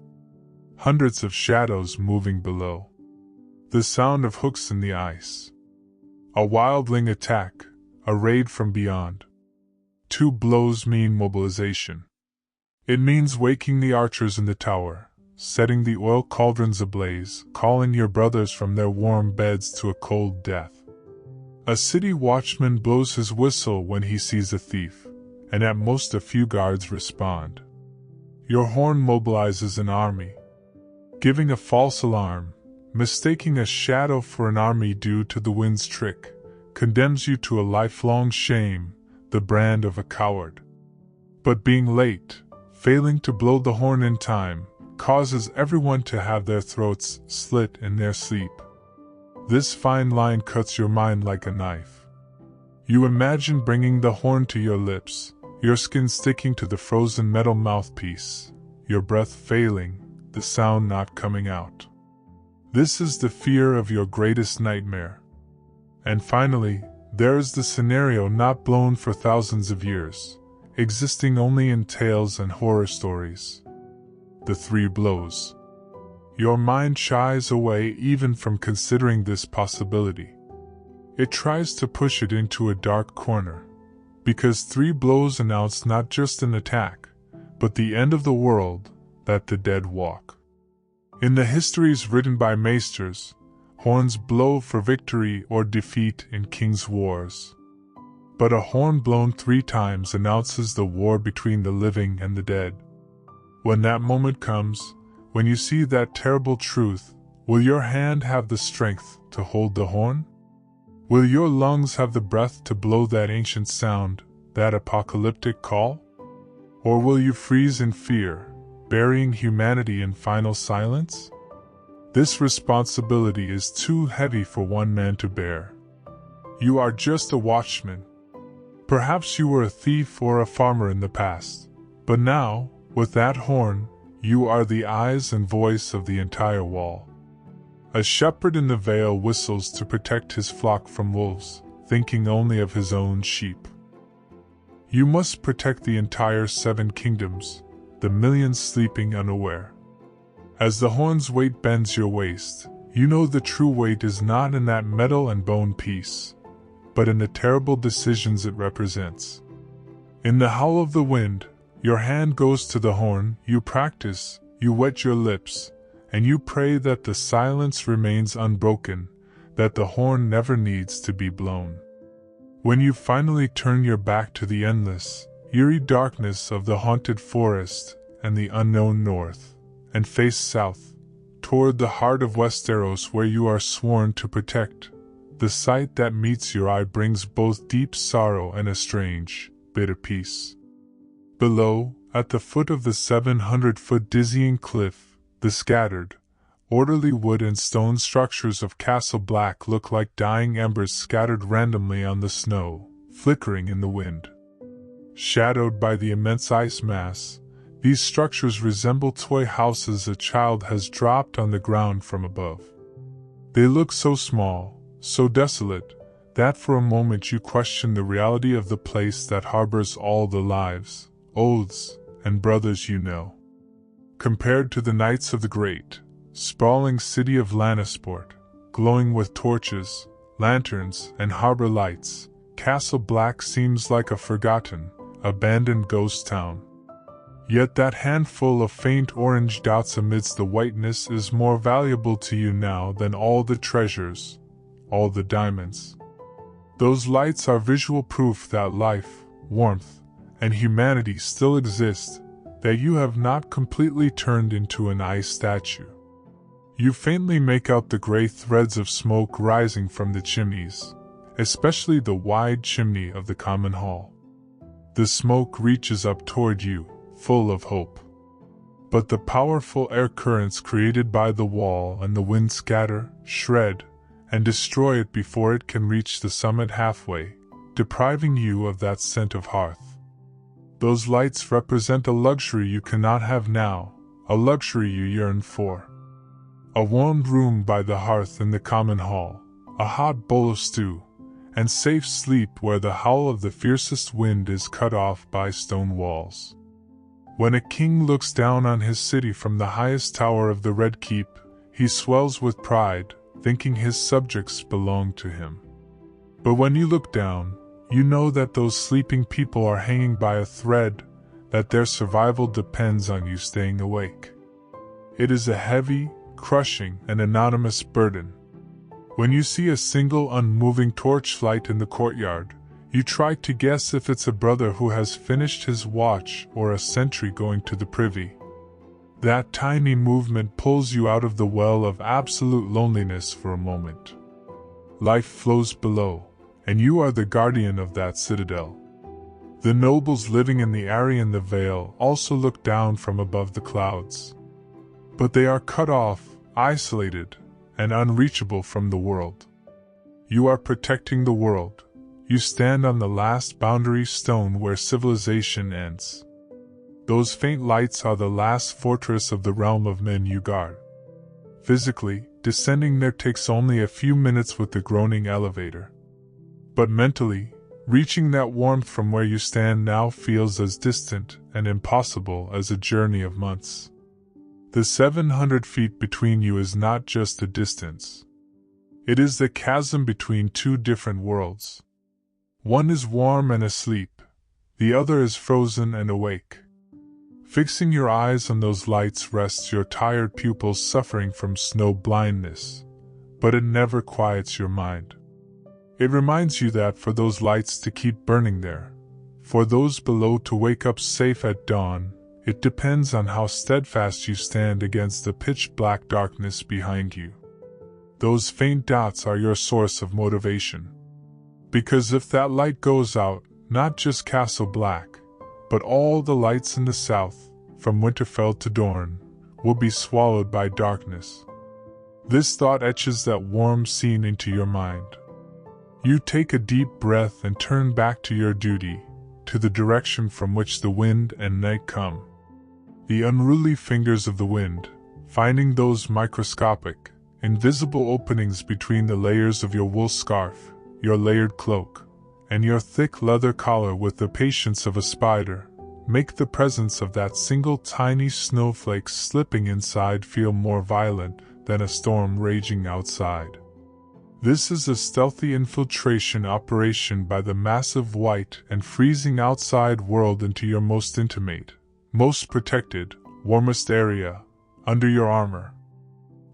Hundreds of shadows moving below. The sound of hooks in the ice. A wildling attack, a raid from beyond. 2 blows mean mobilization. It means waking the archers in the tower, setting the oil cauldrons ablaze, calling your brothers from their warm beds to a cold death. A city watchman blows his whistle when he sees a thief, and at most a few guards respond. Your horn mobilizes an army, giving a false alarm, mistaking a shadow for an army due to the wind's trick, condemns you to a lifelong shame, the brand of a coward. But being late, failing to blow the horn in time, causes everyone to have their throats slit in their sleep. This fine line cuts your mind like a knife. You imagine bringing the horn to your lips, your skin sticking to the frozen metal mouthpiece, your breath failing, the sound not coming out. This is the fear of your greatest nightmare. And finally, there is the scenario not blown for thousands of years, existing only in tales and horror stories. The 3 blows. Your mind shies away even from considering this possibility. It tries to push it into a dark corner, because 3 blows announce not just an attack, but the end of the world, that the dead walk. In the histories written by maesters, horns blow for victory or defeat in kings' wars. But a horn blown 3 times announces the war between the living and the dead. When that moment comes, when you see that terrible truth, will your hand have the strength to hold the horn? Will your lungs have the breath to blow that ancient sound, that apocalyptic call? Or will you freeze in fear, burying humanity in final silence? This responsibility is too heavy for one man to bear. You are just a watchman. Perhaps you were a thief or a farmer in the past, but now, with that horn, you are the eyes and voice of the entire wall. A shepherd in the vale whistles to protect his flock from wolves, thinking only of his own sheep. You must protect the entire 7 kingdoms, the millions sleeping unaware. As the horn's weight bends your waist, you know the true weight is not in that metal and bone piece, but in the terrible decisions it represents. In the howl of the wind, your hand goes to the horn, you practice, you wet your lips, and you pray that the silence remains unbroken, that the horn never needs to be blown. When you finally turn your back to the endless, eerie darkness of the haunted forest and the unknown north, and face south, toward the heart of Westeros where you are sworn to protect, the sight that meets your eye brings both deep sorrow and a strange, bitter peace. Below, at the foot of the 700-foot dizzying cliff, the scattered, orderly wood and stone structures of Castle Black look like dying embers scattered randomly on the snow, flickering in the wind. Shadowed by the immense ice mass, these structures resemble toy houses a child has dropped on the ground from above. They look so small, so desolate, that for a moment you question the reality of the place that harbors all the lives, oaths, and brothers you know. Compared to the Knights of the Great, sprawling city of Lannisport, glowing with torches, lanterns, and harbor lights, Castle Black seems like a forgotten, abandoned ghost town. Yet that handful of faint orange dots amidst the whiteness is more valuable to you now than all the treasures, all the diamonds. Those lights are visual proof that life, warmth, and humanity still exist, that you have not completely turned into an ice statue. You faintly make out the gray threads of smoke rising from the chimneys, especially the wide chimney of the common hall. The smoke reaches up toward you, full of hope. But the powerful air currents created by the wall and the wind scatter, shred, and destroy it before it can reach the summit halfway, depriving you of that scent of hearth. Those lights represent a luxury you cannot have now, a luxury you yearn for. A warm room by the hearth in the common hall, a hot bowl of stew, and safe sleep where the howl of the fiercest wind is cut off by stone walls. When a king looks down on his city from the highest tower of the Red Keep, he swells with pride, thinking his subjects belong to him. But when you look down, you know that those sleeping people are hanging by a thread, that their survival depends on you staying awake. It is a heavy, crushing, and anonymous burden. When you see a single unmoving torchlight in the courtyard, you try to guess if it's a brother who has finished his watch or a sentry going to the privy. That tiny movement pulls you out of the well of absolute loneliness for a moment. Life flows below, and you are the guardian of that citadel. The nobles living in the area in the Vale also look down from above the clouds. But they are cut off, isolated, and unreachable from the world. You are protecting the world. You stand on the last boundary stone where civilization ends. Those faint lights are the last fortress of the realm of men you guard. Physically, descending there takes only a few minutes with the groaning elevator. But mentally, reaching that warmth from where you stand now feels as distant and impossible as a journey of months. The 700 feet between you is not just a distance. It is the chasm between two different worlds. One is warm and asleep, the other is frozen and awake. Fixing your eyes on those lights rests your tired pupils suffering from snow blindness, but it never quiets your mind. It reminds you that for those lights to keep burning there, for those below to wake up safe at dawn, it depends on how steadfast you stand against the pitch-black darkness behind you. Those faint dots are your source of motivation. Because if that light goes out, not just Castle Black, but all the lights in the south, from Winterfell to Dorne, will be swallowed by darkness. This thought etches that warm scene into your mind. You take a deep breath and turn back to your duty, to the direction from which the wind and night come. The unruly fingers of the wind, finding those microscopic, invisible openings between the layers of your wool scarf, your layered cloak, and your thick leather collar with the patience of a spider, make the presence of that single tiny snowflake slipping inside feel more violent than a storm raging outside. This is a stealthy infiltration operation by the massive white and freezing outside world into your most intimate, most protected, warmest area, under your armor.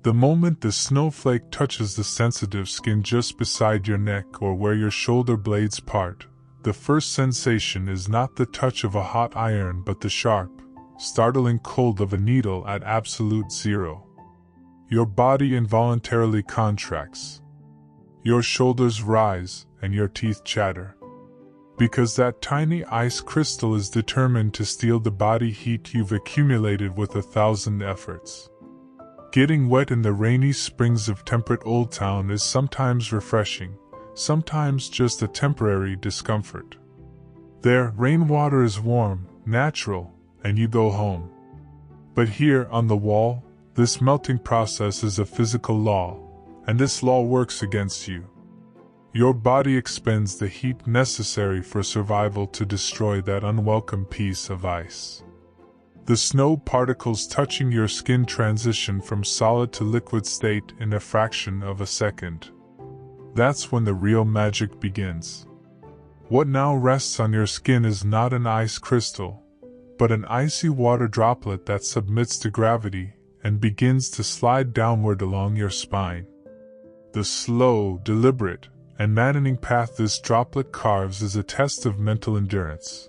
The moment the snowflake touches the sensitive skin just beside your neck or where your shoulder blades part, the first sensation is not the touch of a hot iron but the sharp, startling cold of a needle at absolute zero. Your body involuntarily contracts. Your shoulders rise and your teeth chatter. Because that tiny ice crystal is determined to steal the body heat you've accumulated with 1,000 efforts. Getting wet in the rainy springs of temperate Old Town is sometimes refreshing, sometimes just a temporary discomfort. There, rainwater is warm, natural, and you go home. But here, on the wall, this melting process is a physical law, and this law works against you. Your body expends the heat necessary for survival to destroy that unwelcome piece of ice. The snow particles touching your skin transition from solid to liquid state in a fraction of a second. That's when the real magic begins. What now rests on your skin is not an ice crystal, but an icy water droplet that submits to gravity and begins to slide downward along your spine. The slow, deliberate, and maddening path this droplet carves is a test of mental endurance.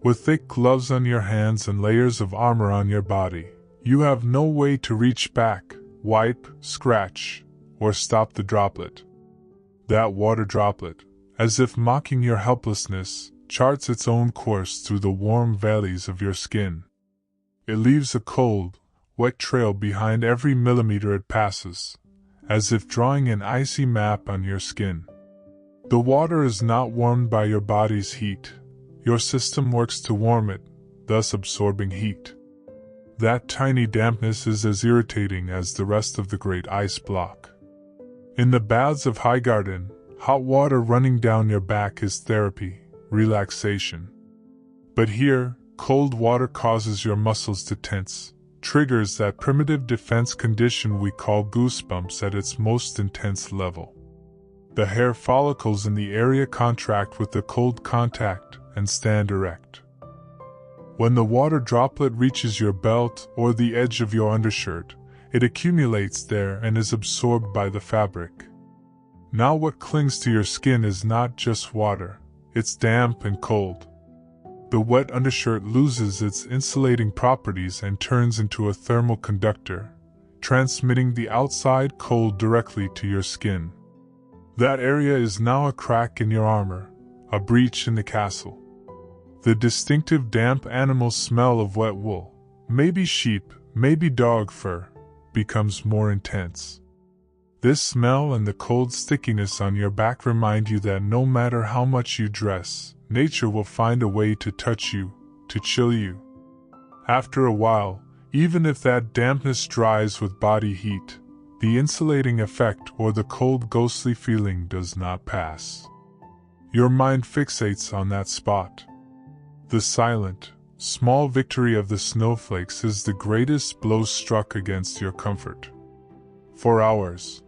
With thick gloves on your hands and layers of armor on your body, you have no way to reach back, wipe, scratch, or stop the droplet. That water droplet, as if mocking your helplessness, charts its own course through the warm valleys of your skin. It leaves a cold, wet trail behind every millimeter it passes, as if drawing an icy map on your skin. The water is not warmed by your body's heat. Your system works to warm it, thus absorbing heat. That tiny dampness is as irritating as the rest of the great ice block. In the baths of Highgarden, hot water running down your back is therapy, relaxation. But here, cold water causes your muscles to tense, triggers that primitive defense condition we call goosebumps at its most intense level. The hair follicles in the area contract with the cold contact and stand erect. When the water droplet reaches your belt or the edge of your undershirt, it accumulates there and is absorbed by the fabric. Now what clings to your skin is not just water, it's damp and cold. The wet undershirt loses its insulating properties and turns into a thermal conductor, transmitting the outside cold directly to your skin. That area is now a crack in your armor, a breach in the castle. The distinctive damp animal smell of wet wool, maybe sheep, maybe dog fur, becomes more intense. This smell and the cold stickiness on your back remind you that no matter how much you dress, nature will find a way to touch you, to chill you. After a while, even if that dampness dries with body heat, the insulating effect or the cold ghostly feeling does not pass. Your mind fixates on that spot. The silent, small victory of the snowflakes is the greatest blow struck against your comfort. For hours,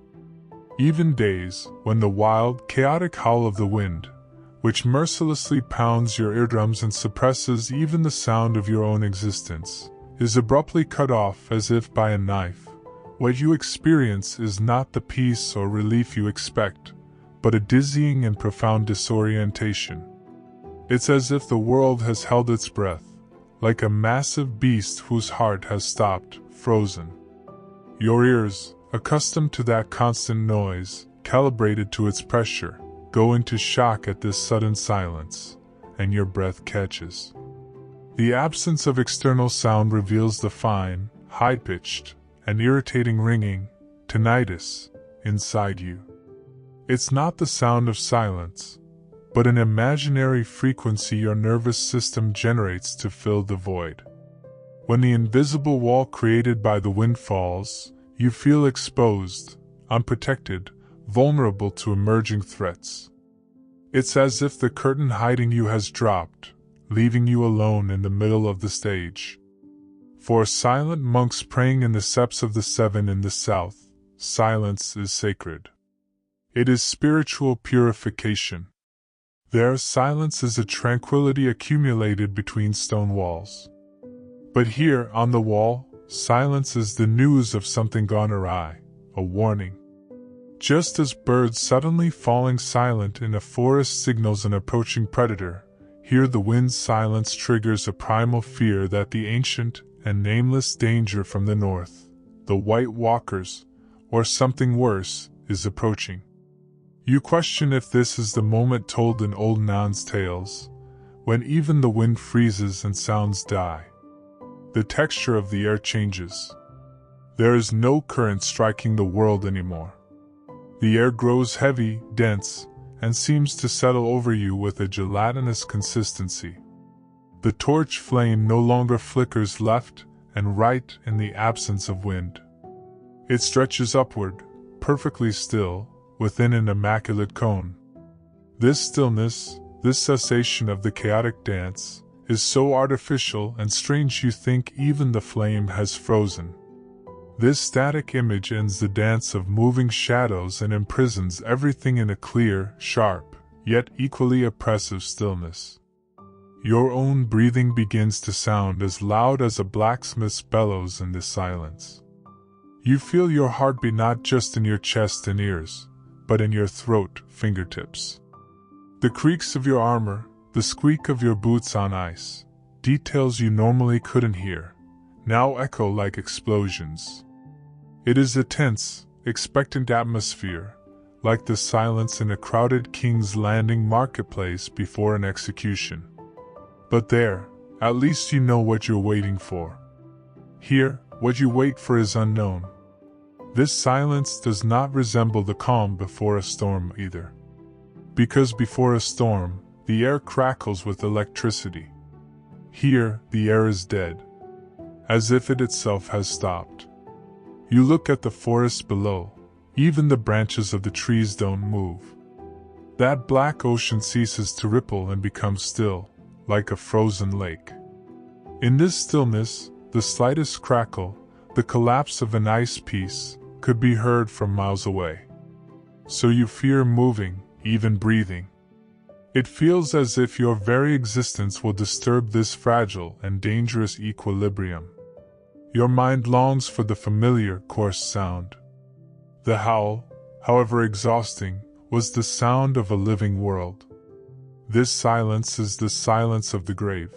even days, when the wild, chaotic howl of the wind, which mercilessly pounds your eardrums and suppresses even the sound of your own existence, is abruptly cut off as if by a knife, what you experience is not the peace or relief you expect, but a dizzying and profound disorientation. It's as if the world has held its breath, like a massive beast whose heart has stopped, frozen. Your ears, accustomed to that constant noise, calibrated to its pressure, go into shock at this sudden silence, and your breath catches. The absence of external sound reveals the fine, high-pitched, and irritating ringing, tinnitus, inside you. It's not the sound of silence, but an imaginary frequency your nervous system generates to fill the void. When the invisible wall created by the wind falls, you feel exposed, unprotected, vulnerable to emerging threats. It's as if the curtain hiding you has dropped, leaving you alone in the middle of the stage. For silent monks praying in the septs of the seven in the south, silence is sacred. It is spiritual purification. There, silence is a tranquility accumulated between stone walls. But here, on the wall, silence is the news of something gone awry, a warning. Just as birds suddenly falling silent in a forest signals an approaching predator, here the wind's silence triggers a primal fear that the ancient and nameless danger from the north, the White Walkers, or something worse, is approaching. You question if this is the moment told in old Nan's tales, when even the wind freezes and sounds die. The texture of the air changes. There is no current striking the world anymore. The air grows heavy, dense, and seems to settle over you with a gelatinous consistency. The torch flame no longer flickers left and right in the absence of wind. It stretches upward, perfectly still, within an immaculate cone. This stillness, this cessation of the chaotic dance, is so artificial and strange you think even the flame has frozen. This static image ends the dance of moving shadows and imprisons everything in a clear, sharp, yet equally oppressive stillness. Your own breathing begins to sound as loud as a blacksmith's bellows in this silence. You feel your heartbeat not just in your chest and ears, but in your throat, fingertips. The creaks of your armor, the squeak of your boots on ice, details you normally couldn't hear, now echo like explosions. It is a tense, expectant atmosphere, like the silence in a crowded King's Landing marketplace before an execution. But there, at least you know what you're waiting for. Here, what you wait for is unknown. This silence does not resemble the calm before a storm either. Because before a storm, the air crackles with electricity. Here, the air is dead, as if it itself has stopped. You look at the forest below, even the branches of the trees don't move. That black ocean ceases to ripple and becomes still, like a frozen lake. In this stillness, the slightest crackle, the collapse of an ice piece, could be heard from miles away. so you fear moving, even breathing. It feels as if your very existence will disturb this fragile and dangerous equilibrium. Your mind longs for the familiar, coarse sound. The howl, however exhausting, was the sound of a living world. This silence is the silence of the grave.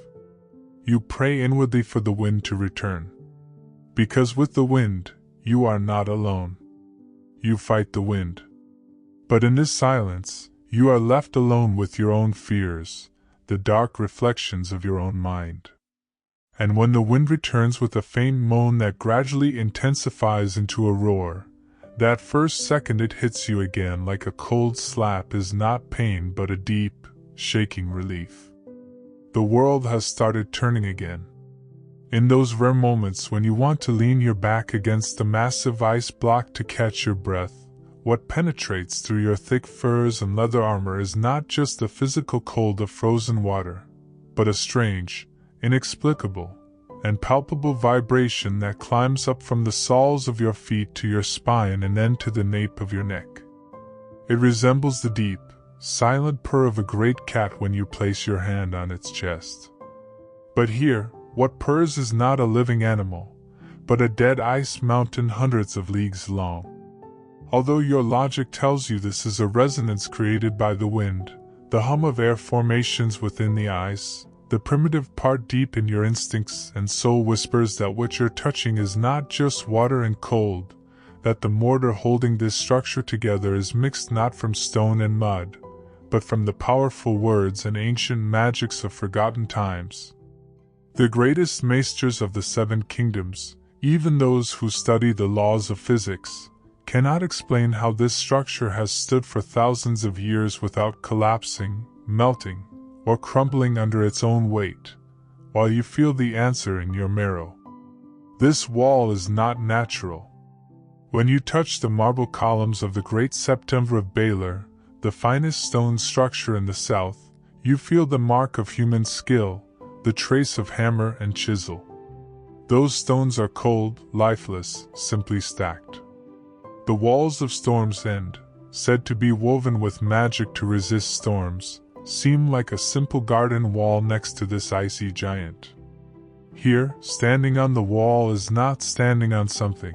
You pray inwardly for the wind to return. Because with the wind, you are not alone. You fight the wind. But in this silence, you are left alone with your own fears, the dark reflections of your own mind. And when the wind returns with a faint moan that gradually intensifies into a roar, that first second it hits you again like a cold slap is not pain but a deep, shaking relief. The world has started turning again. In those rare moments when you want to lean your back against the massive ice block to catch your breath, what penetrates through your thick furs and leather armor is not just the physical cold of frozen water, but a strange, inexplicable, and palpable vibration that climbs up from the soles of your feet to your spine and then to the nape of your neck. It resembles the deep, silent purr of a great cat when you place your hand on its chest. But here, what purrs is not a living animal, but a dead ice mountain hundreds of leagues long. Although your logic tells you this is a resonance created by the wind, the hum of air formations within the ice, the primitive part deep in your instincts and soul whispers that what you're touching is not just water and cold, that the mortar holding this structure together is mixed not from stone and mud, but from the powerful words and ancient magics of forgotten times. The greatest maesters of the seven kingdoms, even those who study the laws of physics, cannot explain how this structure has stood for thousands of years without collapsing, melting, or crumbling under its own weight, while you feel the answer in your marrow. This wall is not natural. When you touch the marble columns of the Great September of Baylor, the finest stone structure in the south, you feel the mark of human skill, the trace of hammer and chisel. Those stones are cold, lifeless, simply stacked. The walls of Storm's End, said to be woven with magic to resist storms, seem like a simple garden wall next to this icy giant. Here, standing on the wall is not standing on something,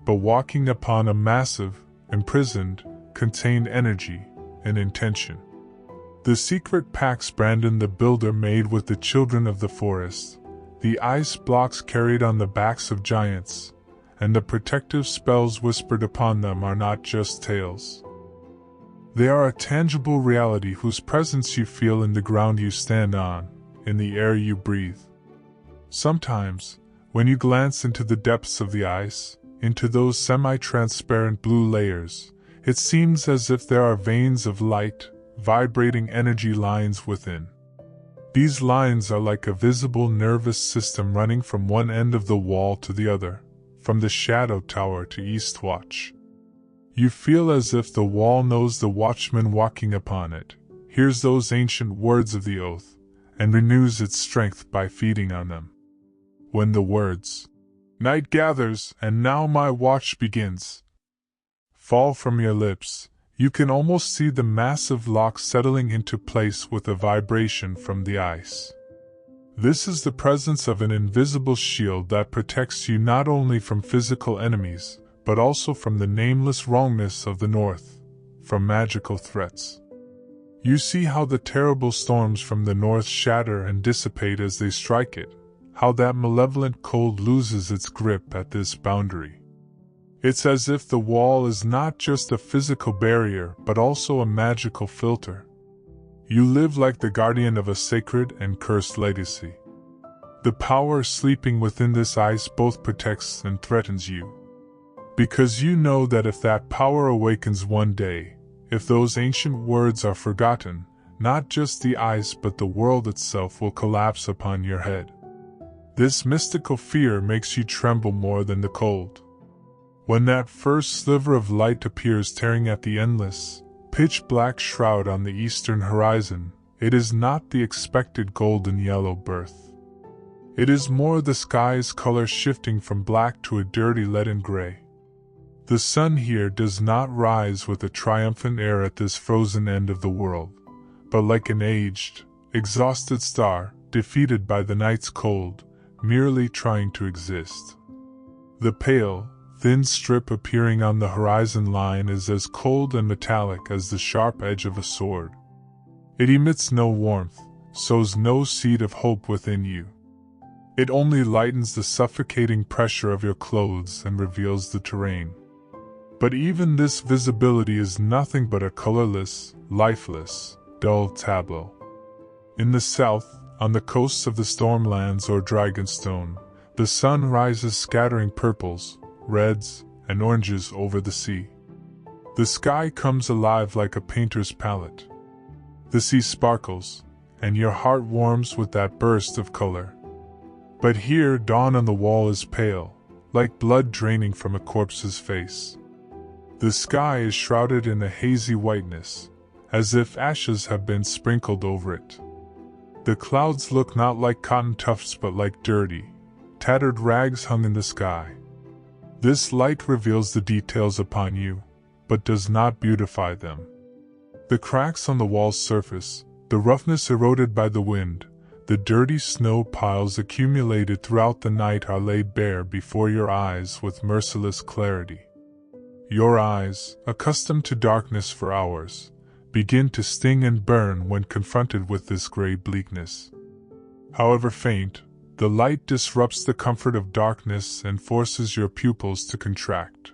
but walking upon a massive, imprisoned, contained energy and intention. The secret pacts Brandon the Builder made with the children of the forest, the ice blocks carried on the backs of giants, and the protective spells whispered upon them are not just tales. They are a tangible reality whose presence you feel in the ground you stand on, in the air you breathe. Sometimes, when you glance into the depths of the ice, into those semi-transparent blue layers, it seems as if there are veins of light, vibrating energy lines within. These lines are like a visible nervous system running from one end of the wall to the other, from the Shadow Tower to Eastwatch. You feel as if the wall knows the watchman walking upon it, hears those ancient words of the oath, and renews its strength by feeding on them. When the words, "Night gathers, and now my watch begins," fall from your lips, you can almost see the massive lock settling into place with a vibration from the ice. This is the presence of an invisible shield that protects you not only from physical enemies, but also from the nameless wrongness of the north, from magical threats. You see how the terrible storms from the north shatter and dissipate as they strike it, how that malevolent cold loses its grip at this boundary. It's as if the wall is not just a physical barrier but also a magical filter. You live like the guardian of a sacred and cursed legacy. The power sleeping within this ice both protects and threatens you. Because you know that if that power awakens one day, if those ancient words are forgotten, not just the ice but the world itself will collapse upon your head. This mystical fear makes you tremble more than the cold. When that first sliver of light appears tearing at the endless, pitch-black shroud on the eastern horizon, it is not the expected golden yellow birth. It is more the sky's color shifting from black to a dirty leaden gray. The sun here does not rise with a triumphant air at this frozen end of the world, but like an aged, exhausted star, defeated by the night's cold, merely trying to exist. The pale, thin strip appearing on the horizon line is as cold and metallic as the sharp edge of a sword. It emits no warmth, sows no seed of hope within you. It only lightens the suffocating pressure of your clothes and reveals the terrain. But even this visibility is nothing but a colorless, lifeless, dull tableau. In the south, on the coasts of the Stormlands or Dragonstone, the sun rises scattering purples, reds, and oranges over the sea. The sky comes alive like a painter's palette. The sea sparkles, and your heart warms with that burst of color. But here dawn on the wall is pale, like blood draining from a corpse's face. The sky is shrouded in a hazy whiteness, as if ashes have been sprinkled over it. The clouds look not like cotton tufts but like dirty, tattered rags hung in the sky. This light reveals the details upon you, but does not beautify them. The cracks on the wall's surface, the roughness eroded by the wind, the dirty snow piles accumulated throughout the night are laid bare before your eyes with merciless clarity. Your eyes, accustomed to darkness for hours, begin to sting and burn when confronted with this gray bleakness. However faint, the light disrupts the comfort of darkness and forces your pupils to contract.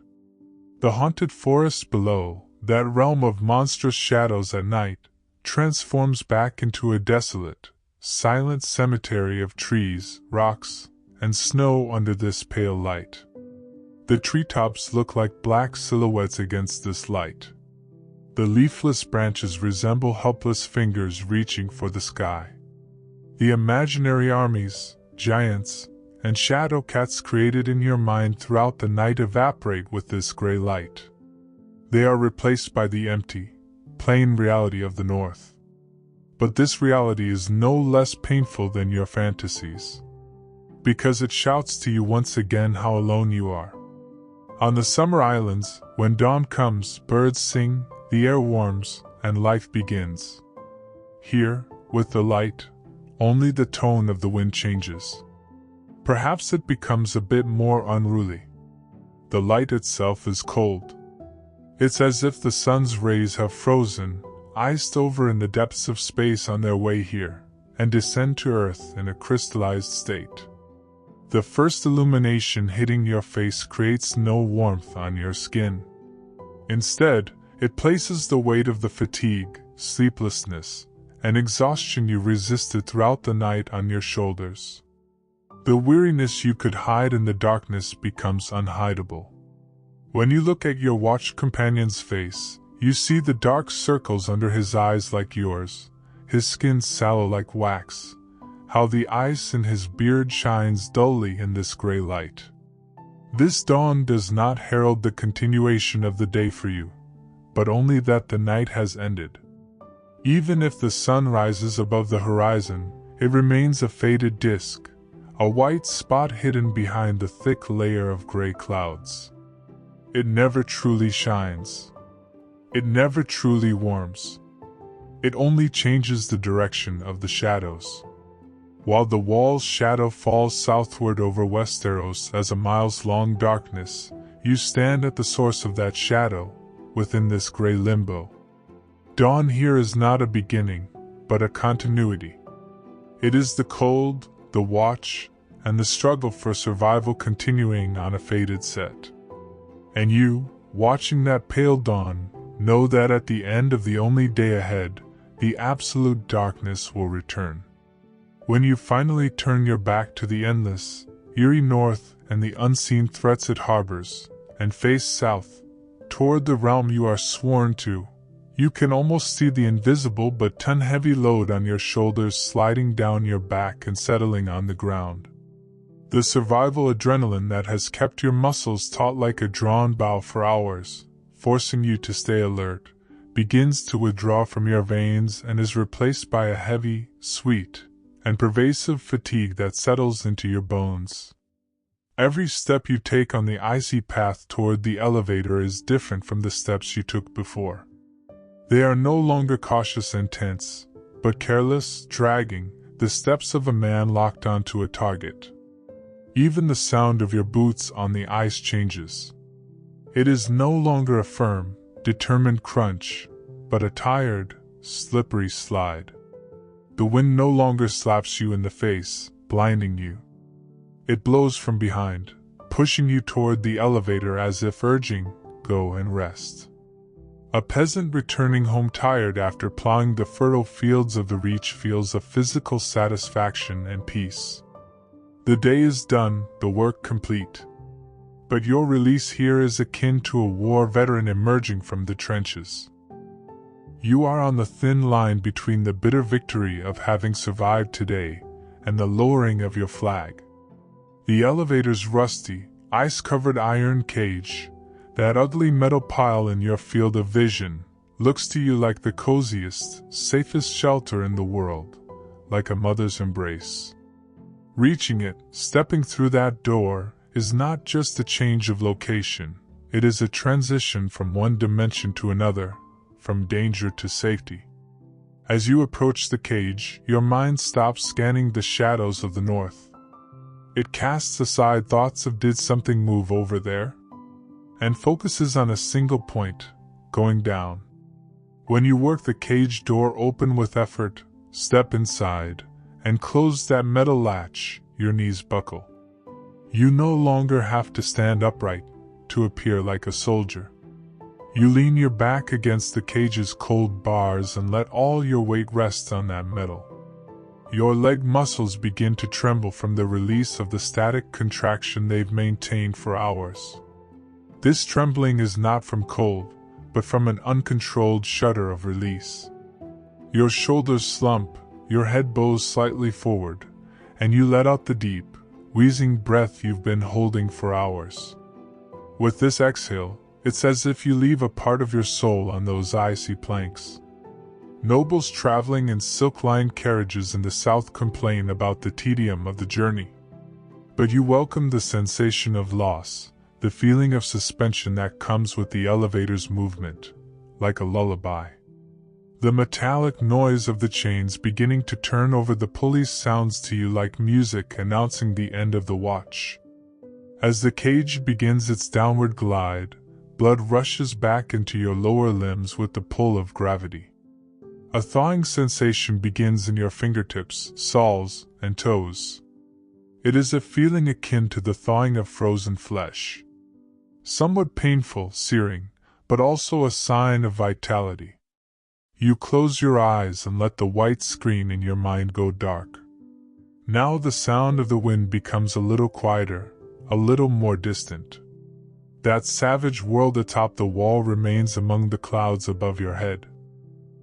The haunted forest below, that realm of monstrous shadows at night, transforms back into a desolate, silent cemetery of trees, rocks, and snow under this pale light. The treetops look like black silhouettes against this light. The leafless branches resemble helpless fingers reaching for the sky. The imaginary armies, giants, and shadow cats created in your mind throughout the night evaporate with this gray light. They are replaced by the empty, plain reality of the north. But this reality is no less painful than your fantasies, because it shouts to you once again how alone you are. On the summer islands, when dawn comes, birds sing, the air warms, and life begins. Here, with the light, only the tone of the wind changes. Perhaps it becomes a bit more unruly. The light itself is cold. It's as if the sun's rays have frozen, iced over in the depths of space on their way here, and descend to Earth in a crystallized state. The first illumination hitting your face creates no warmth on your skin. Instead, it places the weight of the fatigue, sleeplessness, and exhaustion you resisted throughout the night on your shoulders. The weariness you could hide in the darkness becomes unhideable. When you look at your watch companion's face, you see the dark circles under his eyes like yours, his skin sallow like wax, how the ice in his beard shines dully in this gray light. This dawn does not herald the continuation of the day for you, but only that the night has ended. Even if the sun rises above the horizon, it remains a faded disk, a white spot hidden behind the thick layer of gray clouds. It never truly shines. It never truly warms. It only changes the direction of the shadows. While the wall's shadow falls southward over Westeros as a miles-long darkness, you stand at the source of that shadow, within this gray limbo. Dawn here is not a beginning, but a continuity. It is the cold, the watch, and the struggle for survival continuing on a faded set. And you, watching that pale dawn, know that at the end of the only day ahead, the absolute darkness will return. When you finally turn your back to the endless, eerie north and the unseen threats it harbors, and face south, toward the realm you are sworn to, you can almost see the invisible but ton-heavy load on your shoulders sliding down your back and settling on the ground. The survival adrenaline that has kept your muscles taut like a drawn bow for hours, forcing you to stay alert, begins to withdraw from your veins and is replaced by a heavy, sweet, and pervasive fatigue that settles into your bones. Every step you take on the icy path toward the elevator is different from the steps you took before. They are no longer cautious and tense, but careless, dragging, the steps of a man locked onto a target. Even the sound of your boots on the ice changes. It is no longer a firm, determined crunch, but a tired, slippery slide. The wind no longer slaps you in the face, blinding you. It blows from behind, pushing you toward the elevator as if urging, "Go and rest." A peasant returning home tired after plowing the fertile fields of the Reach feels a physical satisfaction and peace. The day is done, the work complete. But your release here is akin to a war veteran emerging from the trenches. You are on the thin line between the bitter victory of having survived today and the lowering of your flag. The elevator's rusty, ice-covered iron cage, that ugly metal pile in your field of vision, looks to you like the coziest, safest shelter in the world, like a mother's embrace. Reaching it, stepping through that door, is not just a change of location, it is a transition from one dimension to another, from danger to safety. As you approach the cage, your mind stops scanning the shadows of the north. It casts aside thoughts of "did something move over there?" and focuses on a single point, going down. When you work the cage door open with effort, step inside, and close that metal latch, your knees buckle. You no longer have to stand upright to appear like a soldier. You lean your back against the cage's cold bars and let all your weight rest on that metal. Your leg muscles begin to tremble from the release of the static contraction they've maintained for hours. This trembling is not from cold, but from an uncontrolled shudder of release. Your shoulders slump, your head bows slightly forward, and you let out the deep, wheezing breath you've been holding for hours. With this exhale, it's as if you leave a part of your soul on those icy planks. Nobles traveling in silk-lined carriages in the south complain about the tedium of the journey. But you welcome the sensation of loss, the feeling of suspension that comes with the elevator's movement, like a lullaby. The metallic noise of the chains beginning to turn over the pulleys sounds to you like music announcing the end of the watch. As the cage begins its downward glide, blood rushes back into your lower limbs with the pull of gravity. A thawing sensation begins in your fingertips, soles, and toes. It is a feeling akin to the thawing of frozen flesh. Somewhat painful, searing, but also a sign of vitality. You close your eyes and let the white screen in your mind go dark. Now the sound of the wind becomes a little quieter, a little more distant. That savage world atop the wall remains among the clouds above your head.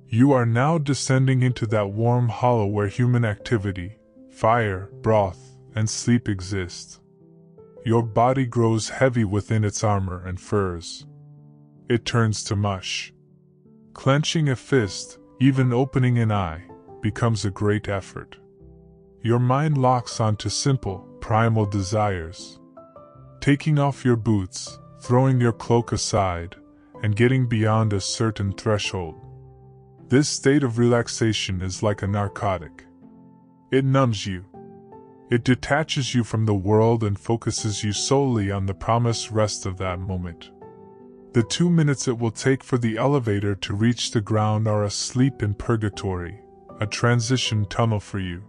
You are now descending into that warm hollow where human activity, fire, broth, and sleep exist. Your body grows heavy within its armor and furs. It turns to mush. Clenching a fist, even opening an eye, becomes a great effort. Your mind locks onto simple, primal desires. Taking off your boots, throwing your cloak aside, and getting beyond a certain threshold. This state of relaxation is like a narcotic. It numbs you. It detaches you from the world and focuses you solely on the promised rest of that moment. The 2 minutes it will take for the elevator to reach the ground are a sleep in purgatory, a transition tunnel for you.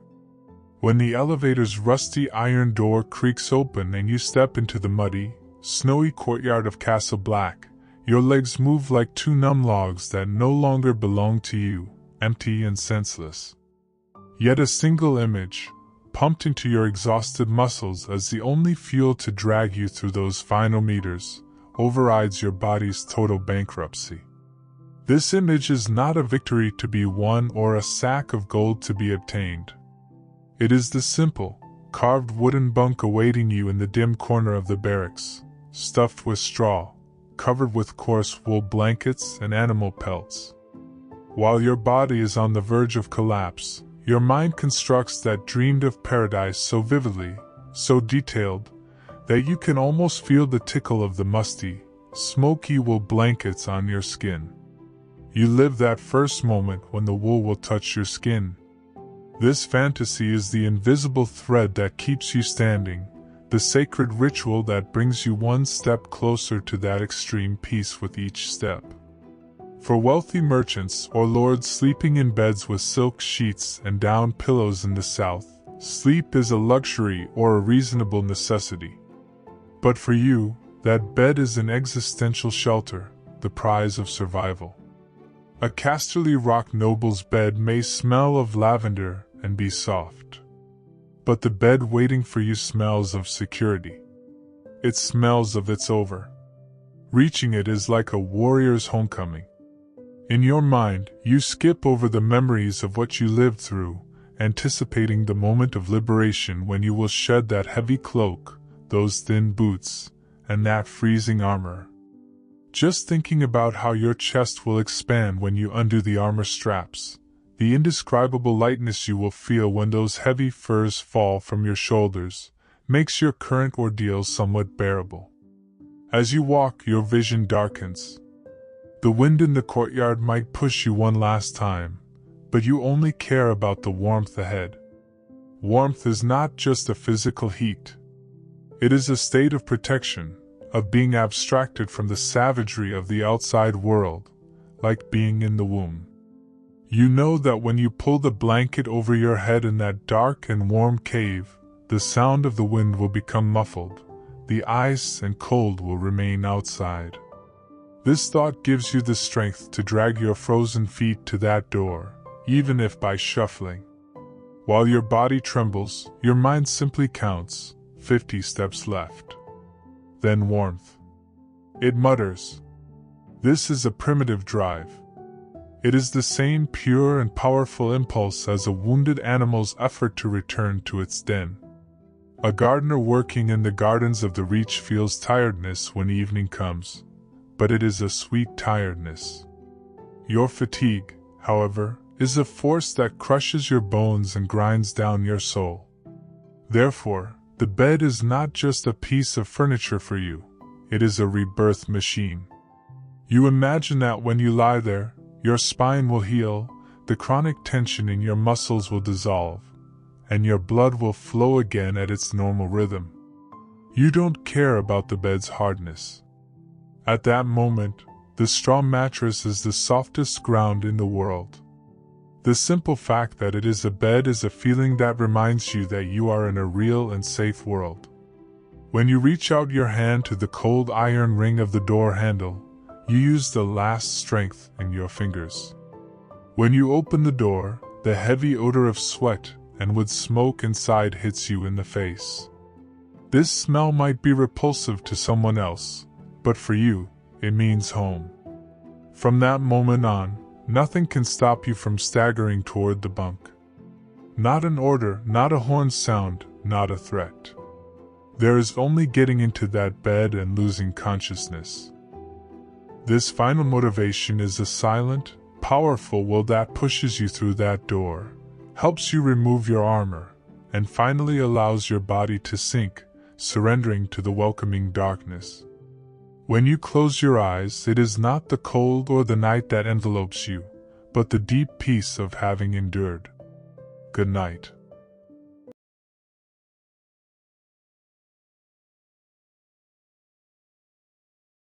When the elevator's rusty iron door creaks open and you step into the muddy, snowy courtyard of Castle Black, your legs move like two numb logs that no longer belong to you, empty and senseless. Yet a single image, pumped into your exhausted muscles as the only fuel to drag you through those final meters, overrides your body's total bankruptcy. This image is not a victory to be won or a sack of gold to be obtained. It is the simple, carved wooden bunk awaiting you in the dim corner of the barracks, stuffed with straw, covered with coarse wool blankets and animal pelts. While your body is on the verge of collapse, your mind constructs that dreamed of paradise so vividly, so detailed, that you can almost feel the tickle of the musty, smoky wool blankets on your skin. You live that first moment when the wool will touch your skin. This fantasy is the invisible thread that keeps you standing, the sacred ritual that brings you one step closer to that extreme peace with each step. For wealthy merchants or lords sleeping in beds with silk sheets and down pillows in the South, sleep is a luxury or a reasonable necessity. But for you, that bed is an existential shelter, the prize of survival. A Casterly Rock noble's bed may smell of lavender and be soft. But the bed waiting for you smells of security. It smells of it's over. Reaching it is like a warrior's homecoming. In your mind, you skip over the memories of what you lived through, anticipating the moment of liberation when you will shed that heavy cloak, those thin boots, and that freezing armor. Just thinking about how your chest will expand when you undo the armor straps, the indescribable lightness you will feel when those heavy furs fall from your shoulders, makes your current ordeal somewhat bearable. As you walk, your vision darkens. The wind in the courtyard might push you one last time, but you only care about the warmth ahead. Warmth is not just a physical heat. It is a state of protection, of being abstracted from the savagery of the outside world, like being in the womb. You know that when you pull the blanket over your head in that dark and warm cave, the sound of the wind will become muffled, the ice and cold will remain outside. This thought gives you the strength to drag your frozen feet to that door, even if by shuffling. While your body trembles, your mind simply counts, 50 steps left. Then warmth. It mutters. This is a primitive drive. It is the same pure and powerful impulse as a wounded animal's effort to return to its den. A gardener working in the gardens of the Reach feels tiredness when evening comes, but it is a sweet tiredness. Your fatigue, however, is a force that crushes your bones and grinds down your soul. Therefore, the bed is not just a piece of furniture for you, it is a rebirth machine. You imagine that when you lie there, your spine will heal, the chronic tension in your muscles will dissolve, and your blood will flow again at its normal rhythm. You don't care about the bed's hardness. At that moment, the straw mattress is the softest ground in the world. The simple fact that it is a bed is a feeling that reminds you that you are in a real and safe world. When you reach out your hand to the cold iron ring of the door handle, you use the last strength in your fingers. When you open the door, the heavy odor of sweat and wood smoke inside hits you in the face. This smell might be repulsive to someone else, but for you, it means home. From that moment on, nothing can stop you from staggering toward the bunk. Not an order, not a horn sound, not a threat. There is only getting into that bed and losing consciousness. This final motivation is a silent, powerful will that pushes you through that door, helps you remove your armor, and finally allows your body to sink, surrendering to the welcoming darkness. When you close your eyes, it is not the cold or the night that envelopes you, but the deep peace of having endured. Good night.